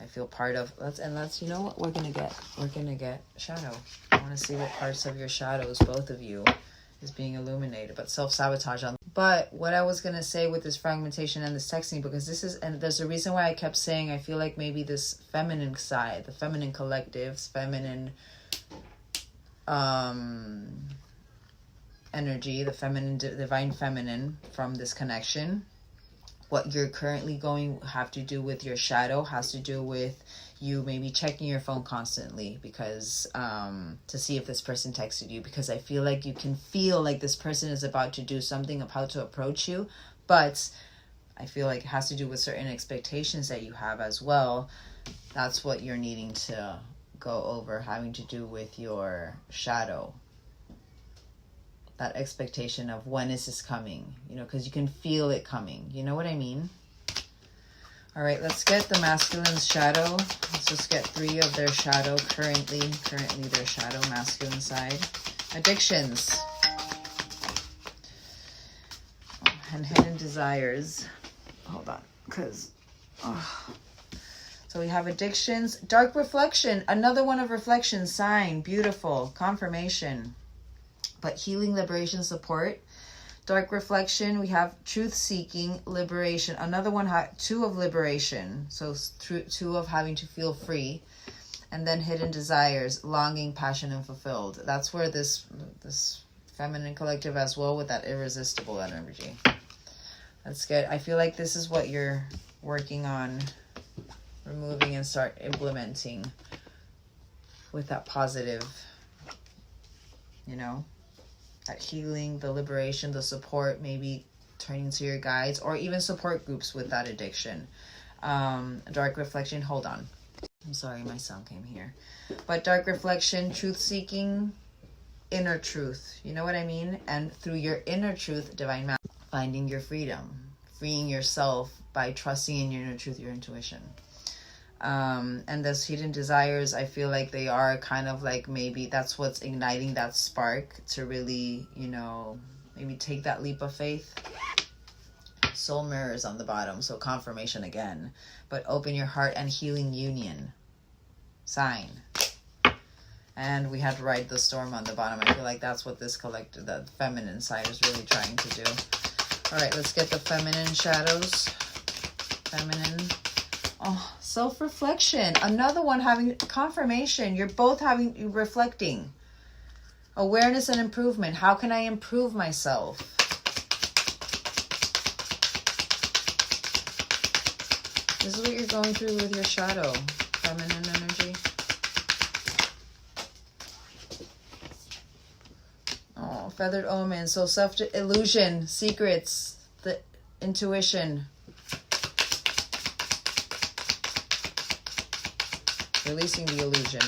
I feel part of, let's, you know what, we're gonna get shadow. I want to see what parts of your shadows, both of you, is being illuminated. But self-sabotage on. But what I was gonna say with this fragmentation and this texting, because this is, and there's a reason why I kept saying I feel like maybe this feminine side, the feminine collectives, feminine energy, the feminine, divine feminine from this connection, what you're currently going have to do with your shadow has to do with you maybe checking your phone constantly, because to see if this person texted you, because I feel like you can feel like this person is about to do something, about to approach you, but I feel like it has to do with certain expectations that you have as well. That's what you're needing to go over, having to do with your shadow. That expectation of when is this coming, you know, because you can feel it coming. You know what I mean? All right, let's get the masculine's shadow. Let's just get 3 of their shadow currently their shadow, masculine side. Addictions. And hidden desires. Hold on, because... So we have addictions. Dark reflection. Another one of reflection. Sign. Beautiful. Confirmation. But healing, liberation, support. Dark reflection, we have truth seeking, liberation. Another one, 2 of liberation. So 2 of having to feel free. And then hidden desires, longing, passion, and fulfilled. That's where this feminine collective as well, with that irresistible energy. That's good. I feel like this is what you're working on removing and start implementing with that positive, you know, that healing, the liberation, the support, maybe turning to your guides or even support groups with that addiction. Dark reflection, hold on. I'm sorry, my sound came here. But dark reflection, truth seeking, inner truth. You know what I mean? And through your inner truth, divine math, finding your freedom, freeing yourself by trusting in your inner truth, your intuition. And those hidden desires, I feel like they are kind of like, maybe that's what's igniting that spark to really, you know, maybe take that leap of faith. Soul mirrors on the bottom, so confirmation again. But open your heart and healing union. Sign. And we had ride the storm on the bottom. I feel like that's what this collective, the feminine side, is really trying to do. All right, let's get the feminine shadows. Feminine. Oh, self-reflection. Another one having confirmation. You're both having, reflecting. Awareness and improvement. How can I improve myself? This is what you're going through with your shadow. Feminine energy. Oh, feathered omen. So self-illusion, secrets, the intuition. Releasing the illusion.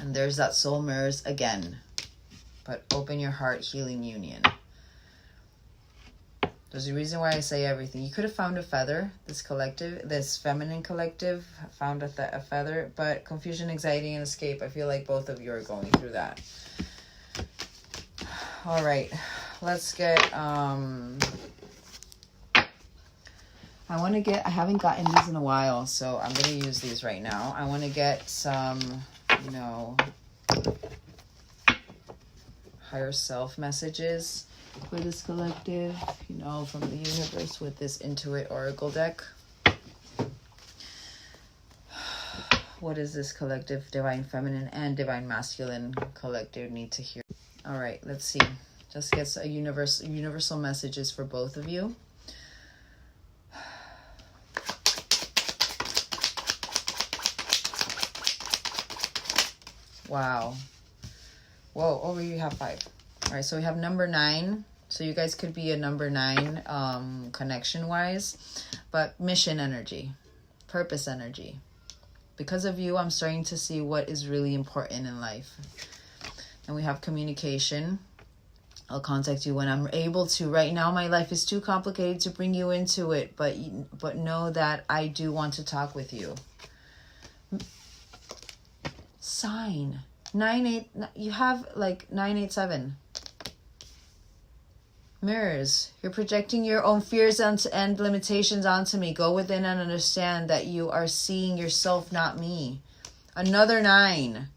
And there's that soul mirrors again. But open your heart, healing union. There's a reason why I say everything. You could have found a feather. This collective, this feminine collective, found a feather. But confusion, anxiety, and escape. I feel like both of you are going through that. All right. Let's get... I haven't gotten these in a while, so I'm going to use these right now. I want to get some, you know, higher self messages for this collective, you know, from the universe with this Intuit Oracle deck. What does this collective, divine feminine and divine masculine collective, need to hear? All right, let's see. Just get a universal messages for both of you. Wow. Whoa, oh, you have 5. All right, so we have number 9. So you guys could be a number 9 connection-wise. But mission energy, purpose energy. Because of you, I'm starting to see what is really important in life. And we have communication. I'll contact you when I'm able to. Right now, my life is too complicated to bring you into it. But know that I do want to talk with you. Sign. 9-8. You have like 9-8-7. Mirrors. You're projecting your own fears and limitations onto me. Go within and understand that you are seeing yourself, not me. Another 9.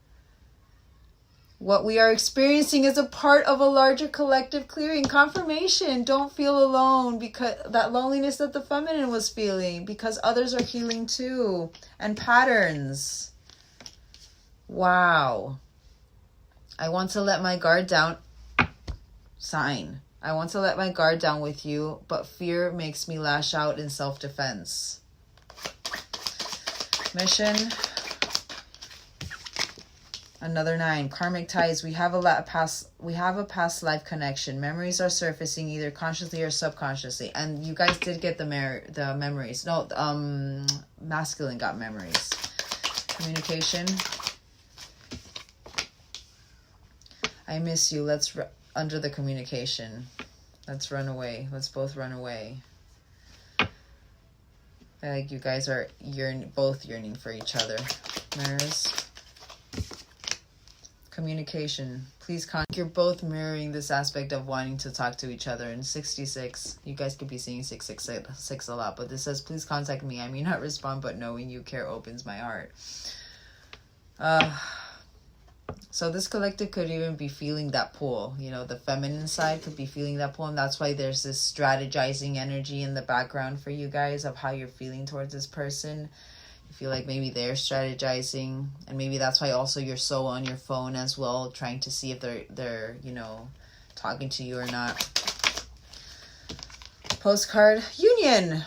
What we are experiencing is a part of a larger collective clearing. Confirmation. Don't feel alone, because that loneliness that the feminine was feeling, because others are healing too. And patterns. Wow. I want to let my guard down. Sign. I want to let my guard down with you, but fear makes me lash out in self-defense. Mission. Another 9. Karmic ties. We have a past life connection. Memories are surfacing either consciously or subconsciously. And you guys did get the memories. No, masculine got memories. Communication. I miss you. Let's under the communication. Let's run away. Let's both run away. Like you guys are both yearning for each other. Mirrors. Communication. Please you're both mirroring this aspect of wanting to talk to each other. In 66, you guys could be seeing 666 a lot, but this says, please contact me. I may not respond, but knowing you care opens my heart. So this collective could even be feeling that pull. You know, the feminine side could be feeling that pull. And that's why there's this strategizing energy in the background for you guys of how you're feeling towards this person. You feel like maybe they're strategizing. And maybe that's why also you're so on your phone as well, trying to see if they're you know, talking to you or not. Postcard. Union.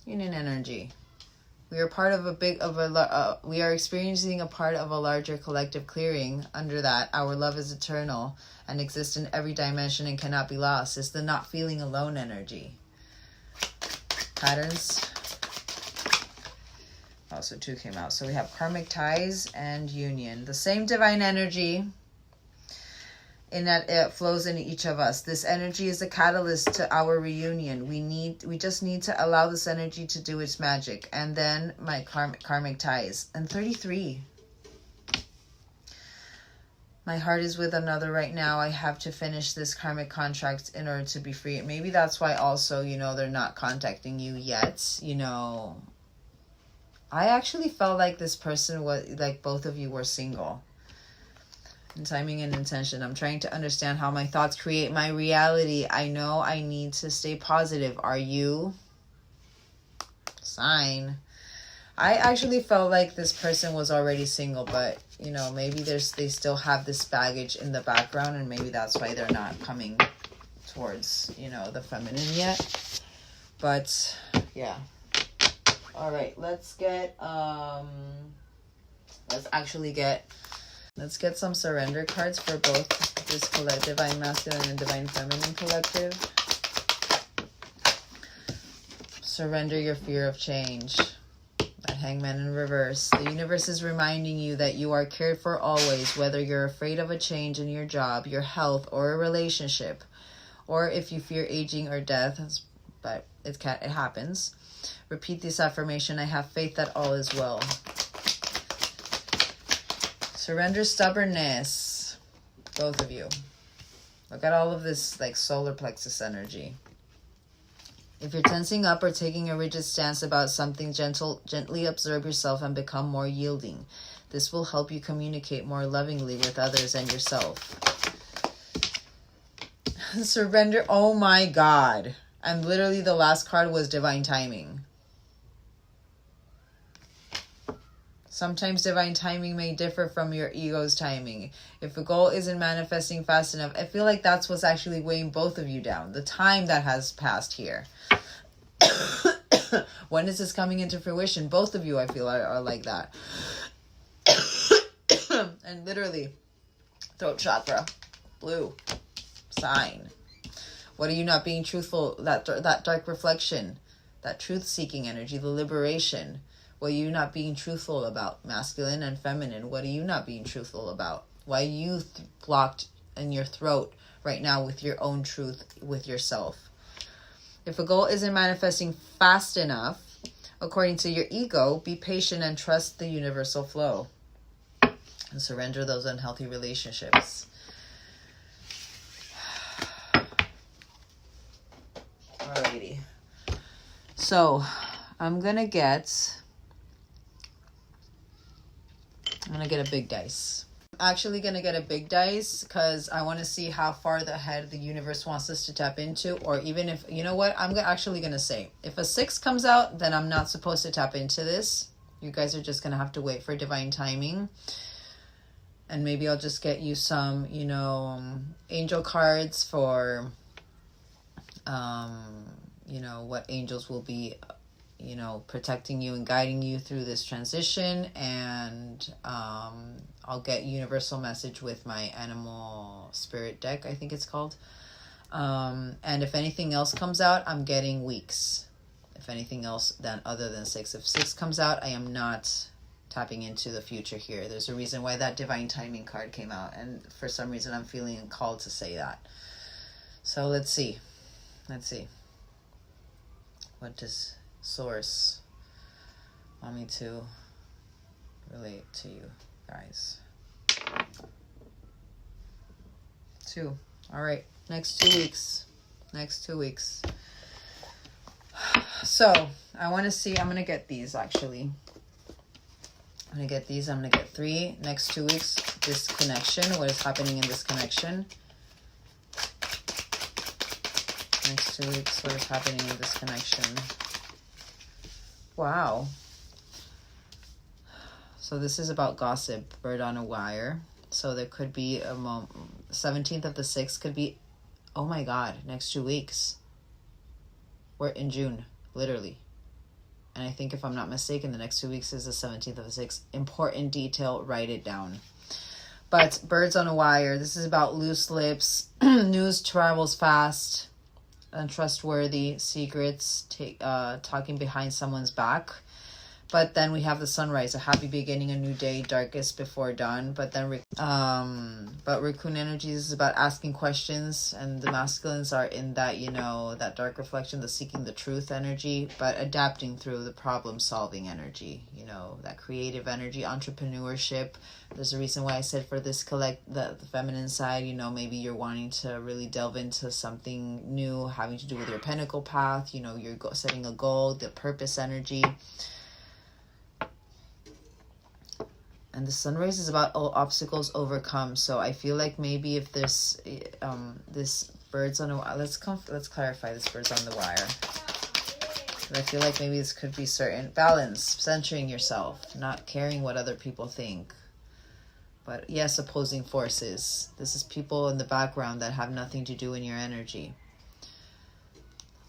Union energy. We are part of we are experiencing a part of a larger collective clearing. Under that, our love is eternal and exists in every dimension and cannot be lost. It's the not feeling alone energy. Patterns. Also 2 came out. So we have karmic ties and union. The same divine energy in that it flows in each of us. This energy is a catalyst to our reunion. We just need to allow this energy to do its magic. And then my karmic ties. And 33. My heart is with another right now. I have to finish this karmic contract in order to be free. Maybe that's why also, you know, they're not contacting you yet. You know, I actually felt like this person was, like both of you were single. And timing and intention. I'm trying to understand how my thoughts create my reality. I know I need to stay positive. Are you? Sign. I actually felt like this person was already single, but you know, maybe they still have this baggage in the background, and maybe that's why they're not coming towards, you know, the feminine yet. But yeah. All right, let's get Let's get some surrender cards for both this divine masculine and divine feminine collective. Surrender your fear of change. That Hangman in reverse. The universe is reminding you that you are cared for always, whether you're afraid of a change in your job, your health, or a relationship, or if you fear aging or death, but it happens. Repeat this affirmation. I have faith that all is well. Surrender stubbornness. Both of you. Look at all of this like solar plexus energy. If you're tensing up or taking a rigid stance about something, gently observe yourself and become more yielding. This will help you communicate more lovingly with others and yourself. Surrender. Oh my God. And literally the last card was divine timing. Sometimes divine timing may differ from your ego's timing. If a goal isn't manifesting fast enough, I feel like that's what's actually weighing both of you down. The time that has passed here. When is this coming into fruition? Both of you, I feel, are like that. And literally, throat chakra, blue, sign. What are you not being truthful? That dark reflection, that truth-seeking energy, the liberation. What are you not being truthful about? Masculine and feminine. What are you not being truthful about? Why are you blocked in your throat right now with your own truth with yourself? If a goal isn't manifesting fast enough, according to your ego, be patient and trust the universal flow. And surrender those unhealthy relationships. Alrighty. So, I'm gonna get a big dice. I'm actually gonna get a big dice because I want to see how far ahead the universe wants us to tap into, or even if, you know what, I'm actually gonna say, if a 6 comes out, then I'm not supposed to tap into this. You guys are just gonna have to wait for divine timing. And maybe I'll just get you some, angel cards for, what angels will be, protecting you and guiding you through this transition. And I'll get universal message with my animal spirit deck, I think it's called. And if anything else comes out, I'm getting weeks. If anything else other than 6. If 6 comes out, I am not tapping into the future here. There's a reason why that divine timing card came out, and for some reason I'm feeling called to say that. So let's see what does source want me to relate to you guys. 2. All right, next 2 weeks. So I want to see, I'm gonna get these actually. I'm going to get these. I'm going to get 3. Next 2 weeks, this connection. What is happening in this connection? Next 2 weeks, what is happening in this connection? Wow. So this is about gossip, bird on a wire. So there could be 17th of the 6th could be, oh my God, next 2 weeks. We're in June, literally. And I think if I'm not mistaken, the next 2 weeks is the 17th of the 6th. Important detail, write it down. But birds on a wire, this is about loose lips. News travels fast. Untrustworthy secrets, talking behind someone's back. But then we have the sunrise, a happy beginning, a new day, darkest before dawn. But then, but Raccoon energies is about asking questions, and the masculines are in that, that dark reflection, the seeking the truth energy, but adapting through the problem solving energy, that creative energy, entrepreneurship. There's a reason why I said for this the feminine side, maybe you're wanting to really delve into something new, having to do with your pentacle path, you're setting a goal, the purpose energy. And the sunrise is about all obstacles overcome. So I feel like maybe if there's this birds on a wire, let's clarify this birds on the wire. But I feel like maybe this could be certain balance, centering yourself, not caring what other people think. But yes, opposing forces. This is people in the background that have nothing to do in your energy.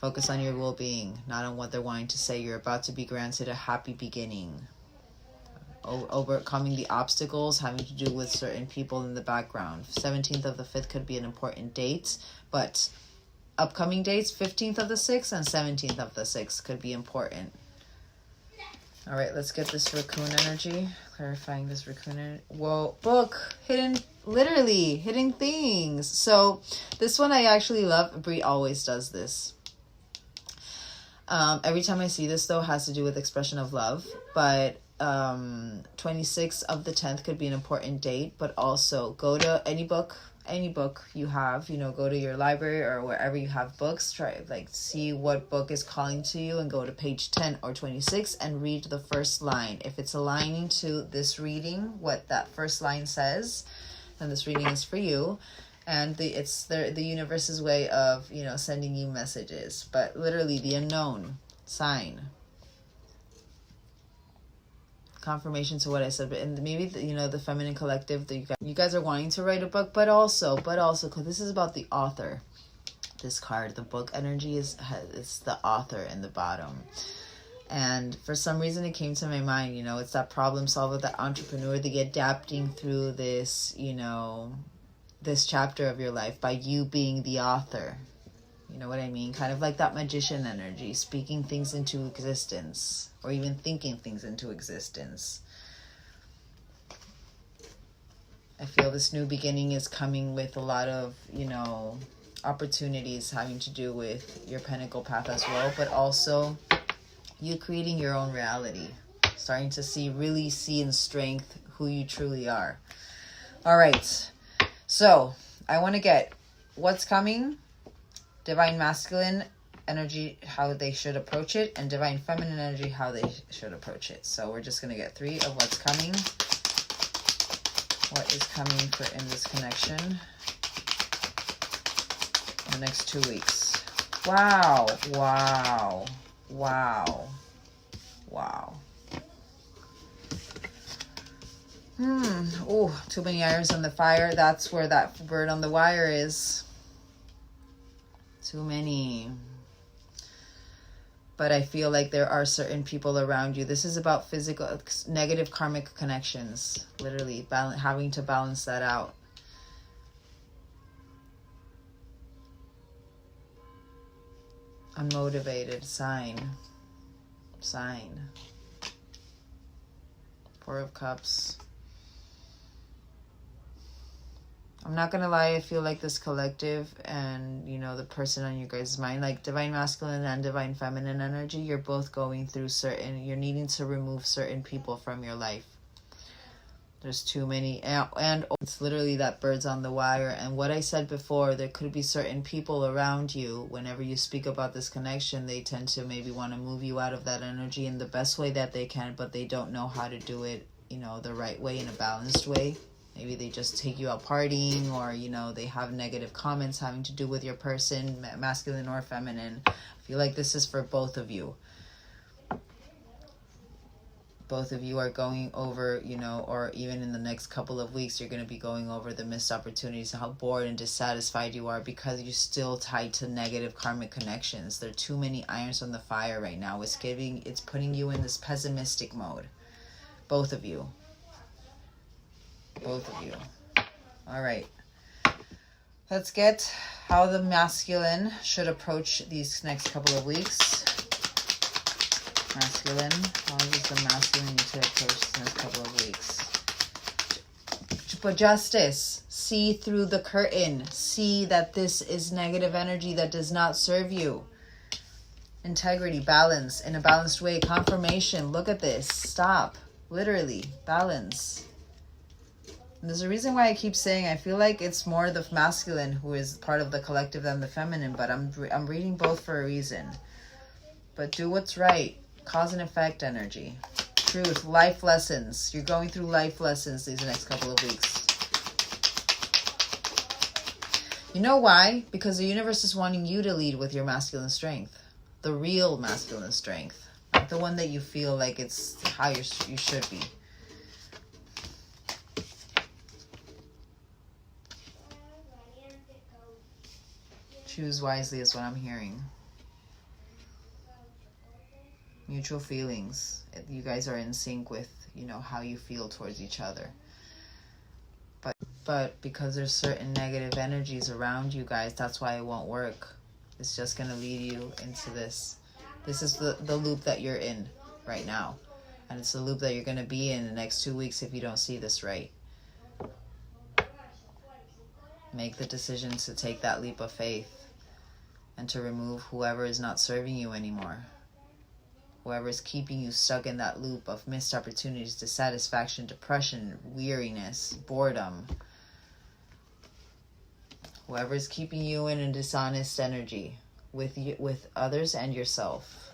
Focus on your well-being, not on what they're wanting to say. You're about to be granted a happy beginning. Overcoming the obstacles having to do with certain people in the background. 17th of the 5th could be an important date, but upcoming dates, 15th of the 6th and 17th of the 6th could be important. All right, let's get this raccoon energy. Clarifying this raccoon energy. Whoa, book, literally hidden things. So this one I actually love. Brie always does this. Every time I see this, though, has to do with expression of love, but 26th of the 10th could be an important date. But also go to any book you have, go to your library or wherever you have books, see what book is calling to you, and go to page 10 or 26 and read the first line. If it's aligning to this reading, what that first line says, then this reading is for you. And it's the universe's way of, sending you messages. But literally the unknown sign. Confirmation to what I said, and maybe the feminine collective that you guys are wanting to write a book, but also because this is about the author. This card, the book energy it's the author in the bottom. And for some reason it came to my mind, you know, it's that problem solver, that entrepreneur, the adapting through this, you know, this chapter of your life by you being the author. You know what I mean? Kind of like that magician energy, speaking things into existence, or even thinking things into existence. I feel this new beginning is coming with a lot of, you know, opportunities having to do with your Pentacle path as well, but also you creating your own reality, starting to really see in strength who you truly are. All right. So I want to get what's coming, divine masculine energy, how they should approach it, and divine feminine energy, how they should approach it. So we're just going to get 3 of what's coming. What is coming in this connection in the next 2 weeks? Wow. Wow. Wow. Wow. Oh, too many irons on the fire. That's where that bird on the wire is. Too many. But I feel like there are certain people around you. This is about physical, negative karmic connections. Literally, having to balance that out. Unmotivated. Sign. 4 of Cups. I'm not gonna lie, I feel like this collective and, you know, the person on your guys' mind, like divine masculine and divine feminine energy, you're both going through you're needing to remove certain people from your life. There's too many, and it's literally that bird's on the wire. And what I said before, there could be certain people around you, whenever you speak about this connection, they tend to maybe want to move you out of that energy in the best way that they can, but they don't know how to do it, you know, the right way, in a balanced way. Maybe they just take you out partying, or, you know, they have negative comments having to do with your person, masculine or feminine. I feel like this is for both of you. Both of you are going over, you know, or even in the next couple of weeks, you're going to be going over the missed opportunities, how bored and dissatisfied you are because you're still tied to negative karmic connections. There are too many irons on the fire right now. It's putting you in this pessimistic mode. Both of you. Both of you. All right. Let's get how the masculine should approach these next couple of weeks. Masculine. How does the masculine need to approach the next couple of weeks? But justice. See through the curtain. See that this is negative energy that does not serve you. Integrity. Balance. In a balanced way. Confirmation. Look at this. Stop. Literally. Balance. And there's a reason why I keep saying I feel like it's more the masculine who is part of the collective than the feminine, but I'm reading both for a reason. But do what's right. Cause and effect energy. Truth. Life lessons. You're going through life lessons these next couple of weeks. You know why? Because the universe is wanting you to lead with your masculine strength. The real masculine strength. Not the one that you feel like it's how you should be. Choose wisely is what I'm hearing. Mutual feelings. You guys are in sync with, you know, how you feel towards each other. But because there's certain negative energies around you guys, that's why it won't work. It's just going to lead you into this. This is the loop that you're in right now. And it's the loop that you're going to be in the next 2 weeks if you don't see this right. Make the decision to take that leap of faith and to remove whoever is not serving you anymore. Whoever is keeping you stuck in that loop of missed opportunities, dissatisfaction, depression, weariness, boredom. Whoever is keeping you in a dishonest energy with others and yourself.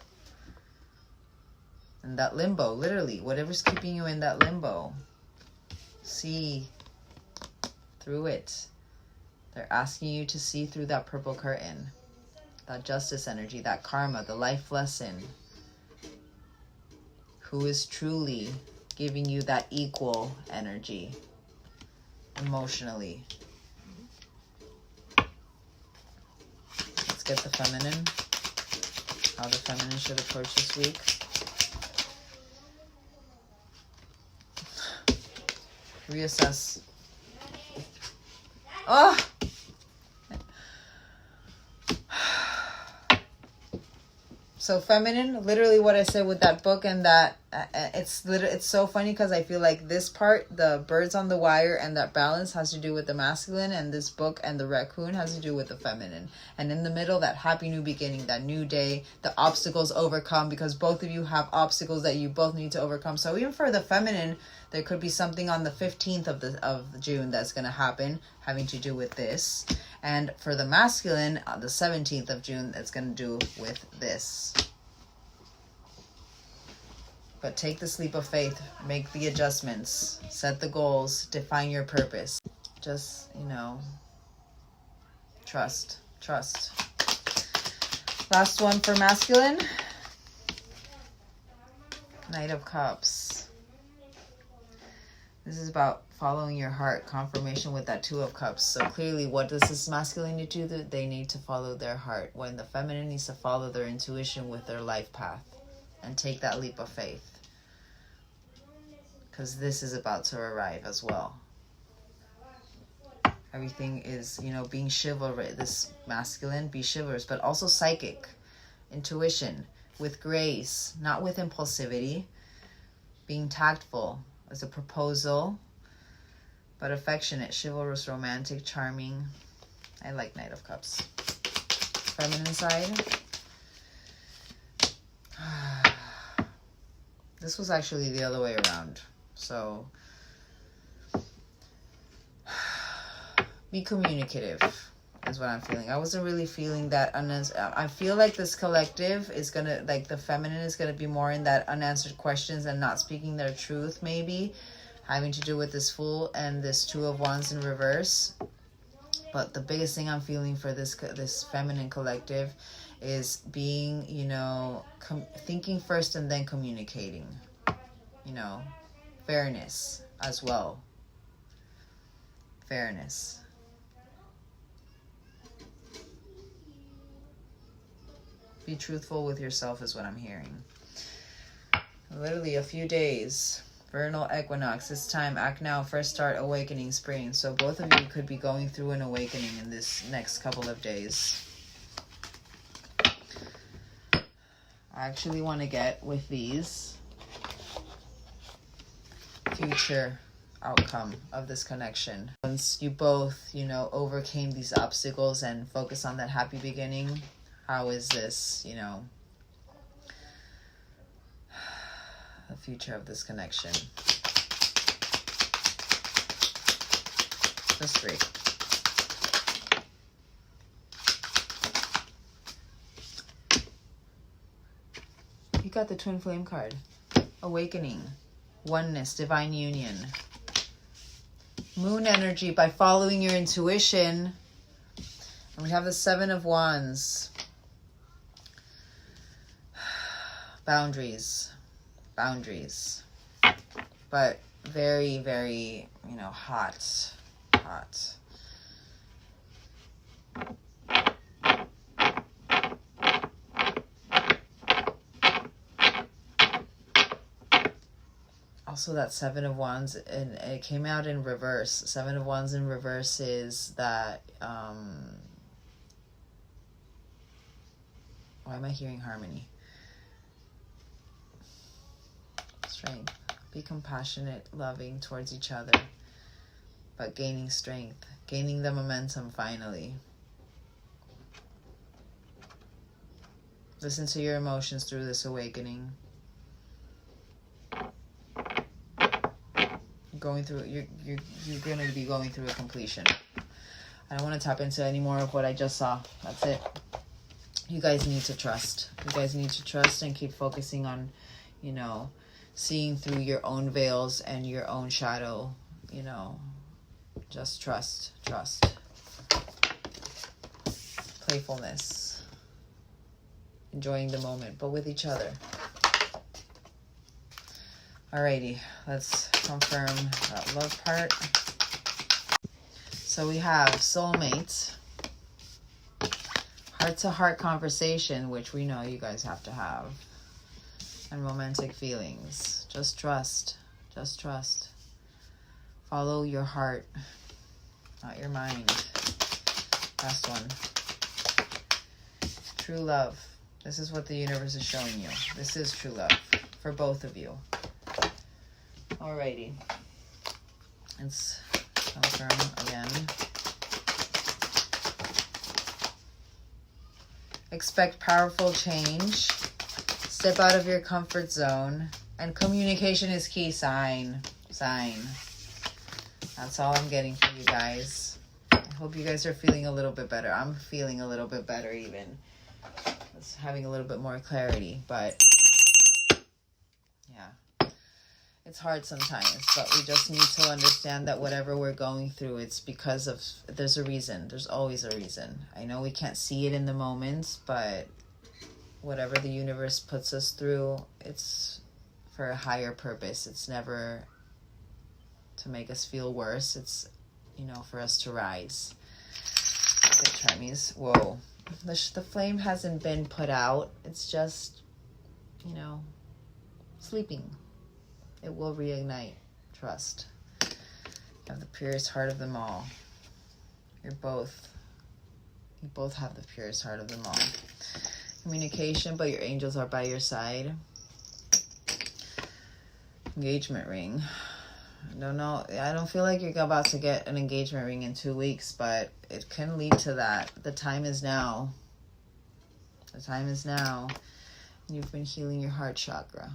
And that limbo, literally, whatever's keeping you in that limbo, see through it. They're asking you to see through that purple curtain. That justice energy, that karma, the life lesson. Who is truly giving you that equal energy emotionally. Let's get the feminine. How the feminine should approach this week. Reassess. Oh! So feminine, literally what I said with that book, and that it's so funny because I feel like this part, the birds on the wire and that balance, has to do with the masculine, and this book and the raccoon has to do with the feminine. And in the middle, that happy new beginning, that new day, the obstacles overcome, because both of you have obstacles that you both need to overcome. So even for the feminine, there could be something on the 15th of June that's going to happen, having to do with this. And for the masculine, the 17th of June, that's going to do with this. But take this leap of faith, make the adjustments, set the goals, define your purpose. Just, trust. Last one for masculine. Knight of Cups. This is about following your heart, confirmation with that Two of Cups. So clearly, what does this masculine need to do? They need to follow their heart, when the feminine needs to follow their intuition with their life path and take that leap of faith. Because this is about to arrive as well. Everything is, being chivalrous. This masculine, be chivalrous, but also psychic, intuition, with grace, not with impulsivity, being tactful as a proposal, but affectionate, chivalrous, romantic, charming. I like Knight of Cups. Feminine side. This was actually the other way around. So, be communicative is what I'm feeling. I wasn't really feeling that. I feel like this collective is going to, like the feminine is going to be more in that unanswered questions and not speaking their truth, maybe. Having to do with this Fool and this Two of Wands in reverse. But the biggest thing I'm feeling for this feminine collective is being, thinking first and then communicating. Fairness as well. Fairness. Be truthful with yourself is what I'm hearing. Literally a few days. Vernal equinox. This time, act now, fresh start, awakening, spring. So both of you could be going through an awakening in this next couple of days. I actually want to get with these future outcome of this connection. Once you both, overcame these obstacles and focus on that happy beginning, how is this, the future of this connection? Just 3. You got the Twin Flame card. Awakening. Oneness. Divine union. Moon energy by following your intuition. And we have the 7 of Wands. Boundaries. But very, very, hot. Also that 7 of Wands, and it came out in reverse. 7 of Wands in reverse is that, why am I hearing harmony? Strength. Be compassionate, loving towards each other, but gaining strength, gaining the momentum finally. Listen to your emotions through this awakening. You're going to be going through a completion. I don't want to tap into any more of what I just saw. That's it. You guys need to trust. You guys need to trust and keep focusing on, seeing through your own veils and your own shadow. Just trust. Playfulness. Enjoying the moment, but with each other. Alrighty, let's confirm that love part. So we have soulmate, heart-to-heart conversation, which we know you guys have to have, and romantic feelings. Just trust. Follow your heart, not your mind. Last one. True love. This is what the universe is showing you. This is true love for both of you. Alrighty. Let's confirm again. Expect powerful change. Step out of your comfort zone. And communication is key. Sign. That's all I'm getting for you guys. I hope you guys are feeling a little bit better. I'm feeling a little bit better even. It's having a little bit more clarity. But yeah, it's hard sometimes. But we just need to understand that whatever we're going through, it's because of, there's a reason. There's always a reason. I know we can't see it in the moment, but whatever the universe puts us through, it's for a higher purpose. It's never to make us feel worse. It's, for us to rise. Okay, Charmies. Whoa. The flame hasn't been put out. It's just, sleeping. It will reignite. Trust. You have the purest heart of them all. You both have the purest heart of them all. Communication, but your angels are by your side. Engagement ring. I don't know. I don't feel like you're about to get an engagement ring in 2 weeks, but it can lead to that. The time is now. The time is now. You've been healing your heart chakra.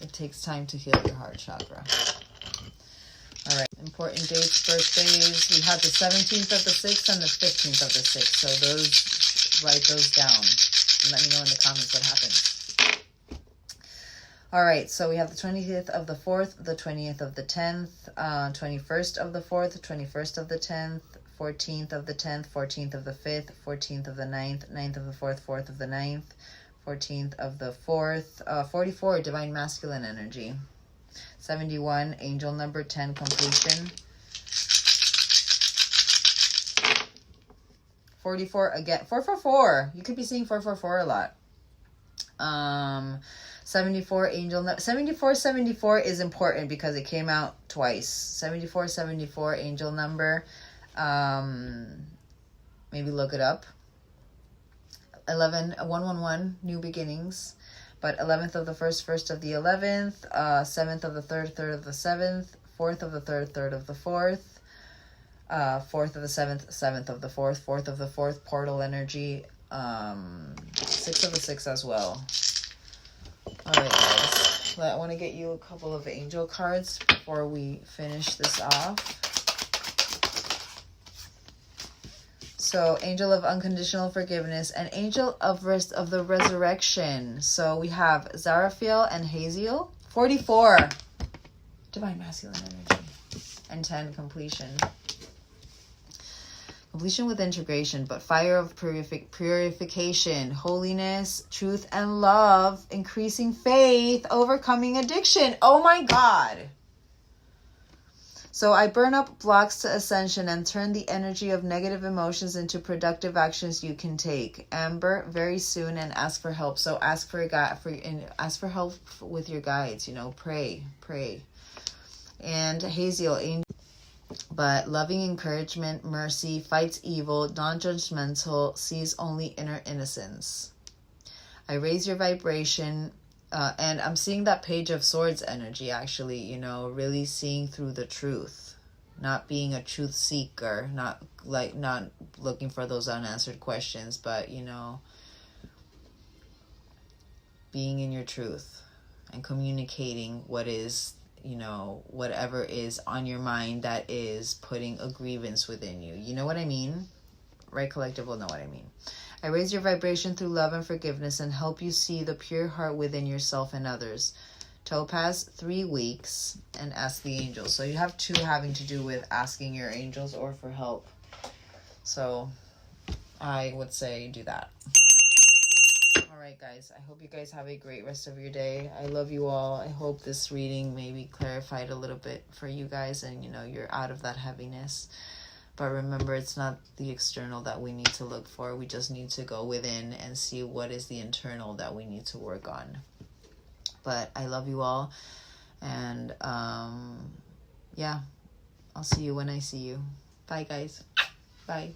It takes time to heal your heart chakra. All right. Important dates, birthdays. We had the 17th of the 6th and the 15th of the 6th. So write those down. And let me know in the comments what happened. All right, so we have the 20th of the 4th, the 20th of the 10th, 21st of the 4th, 21st of the 10th, 14th of the 10th, 14th of the 5th, 14th of the 9th, 9th of the 4th, 4th of the 9th, 14th of the 4th, 44, divine masculine energy, 71, angel number 10, completion, 44, again, 444, you could be seeing 444 a lot. 74 74 is important because it came out twice. 74 angel number. Maybe look it up. 111 new beginnings. But 11th of the 1st of the 11th, 7th of the 3rd of the 7th, 4th of the 3rd of the 4th, 4th of the 7th of the 4th of the 4th, portal energy, 6th of the 6th as well. All right, guys. I want to get you a couple of angel cards before we finish this off. So, angel of unconditional forgiveness and angel of the resurrection. So, we have Zarathiel and Haziel. 44. Divine masculine energy. And 10, completion. Completion with integration, but fire of purification, holiness, truth, and love, increasing faith, overcoming addiction. Oh my God. So I burn up blocks to ascension and turn the energy of negative emotions into productive actions you can take. Amber, very soon, and ask for help. So ask for ask for help with your guides. Pray. And Haziel, angel. But loving encouragement, mercy, fights evil, non-judgmental, sees only inner innocence. I raise your vibration, and I'm seeing that Page of Swords energy, actually, really seeing through the truth. Not being a truth seeker, not looking for those unanswered questions, but, being in your truth and communicating what is whatever is on your mind that is putting a grievance within you. You know what I mean? Right, Collective will know what I mean. I raise your vibration through love and forgiveness and help you see the pure heart within yourself and others. Topaz, 3 weeks, and ask the angels. So you have 2 having to do with asking your angels or for help. So I would say do that. All right, guys. I hope you guys have a great rest of your day. I love you all. I hope this reading maybe clarified a little bit for you guys and, you're out of that heaviness. But remember, it's not the external that we need to look for. We just need to go within and see what is the internal that we need to work on. But I love you all. And yeah, I'll see you when I see you. Bye, guys. Bye.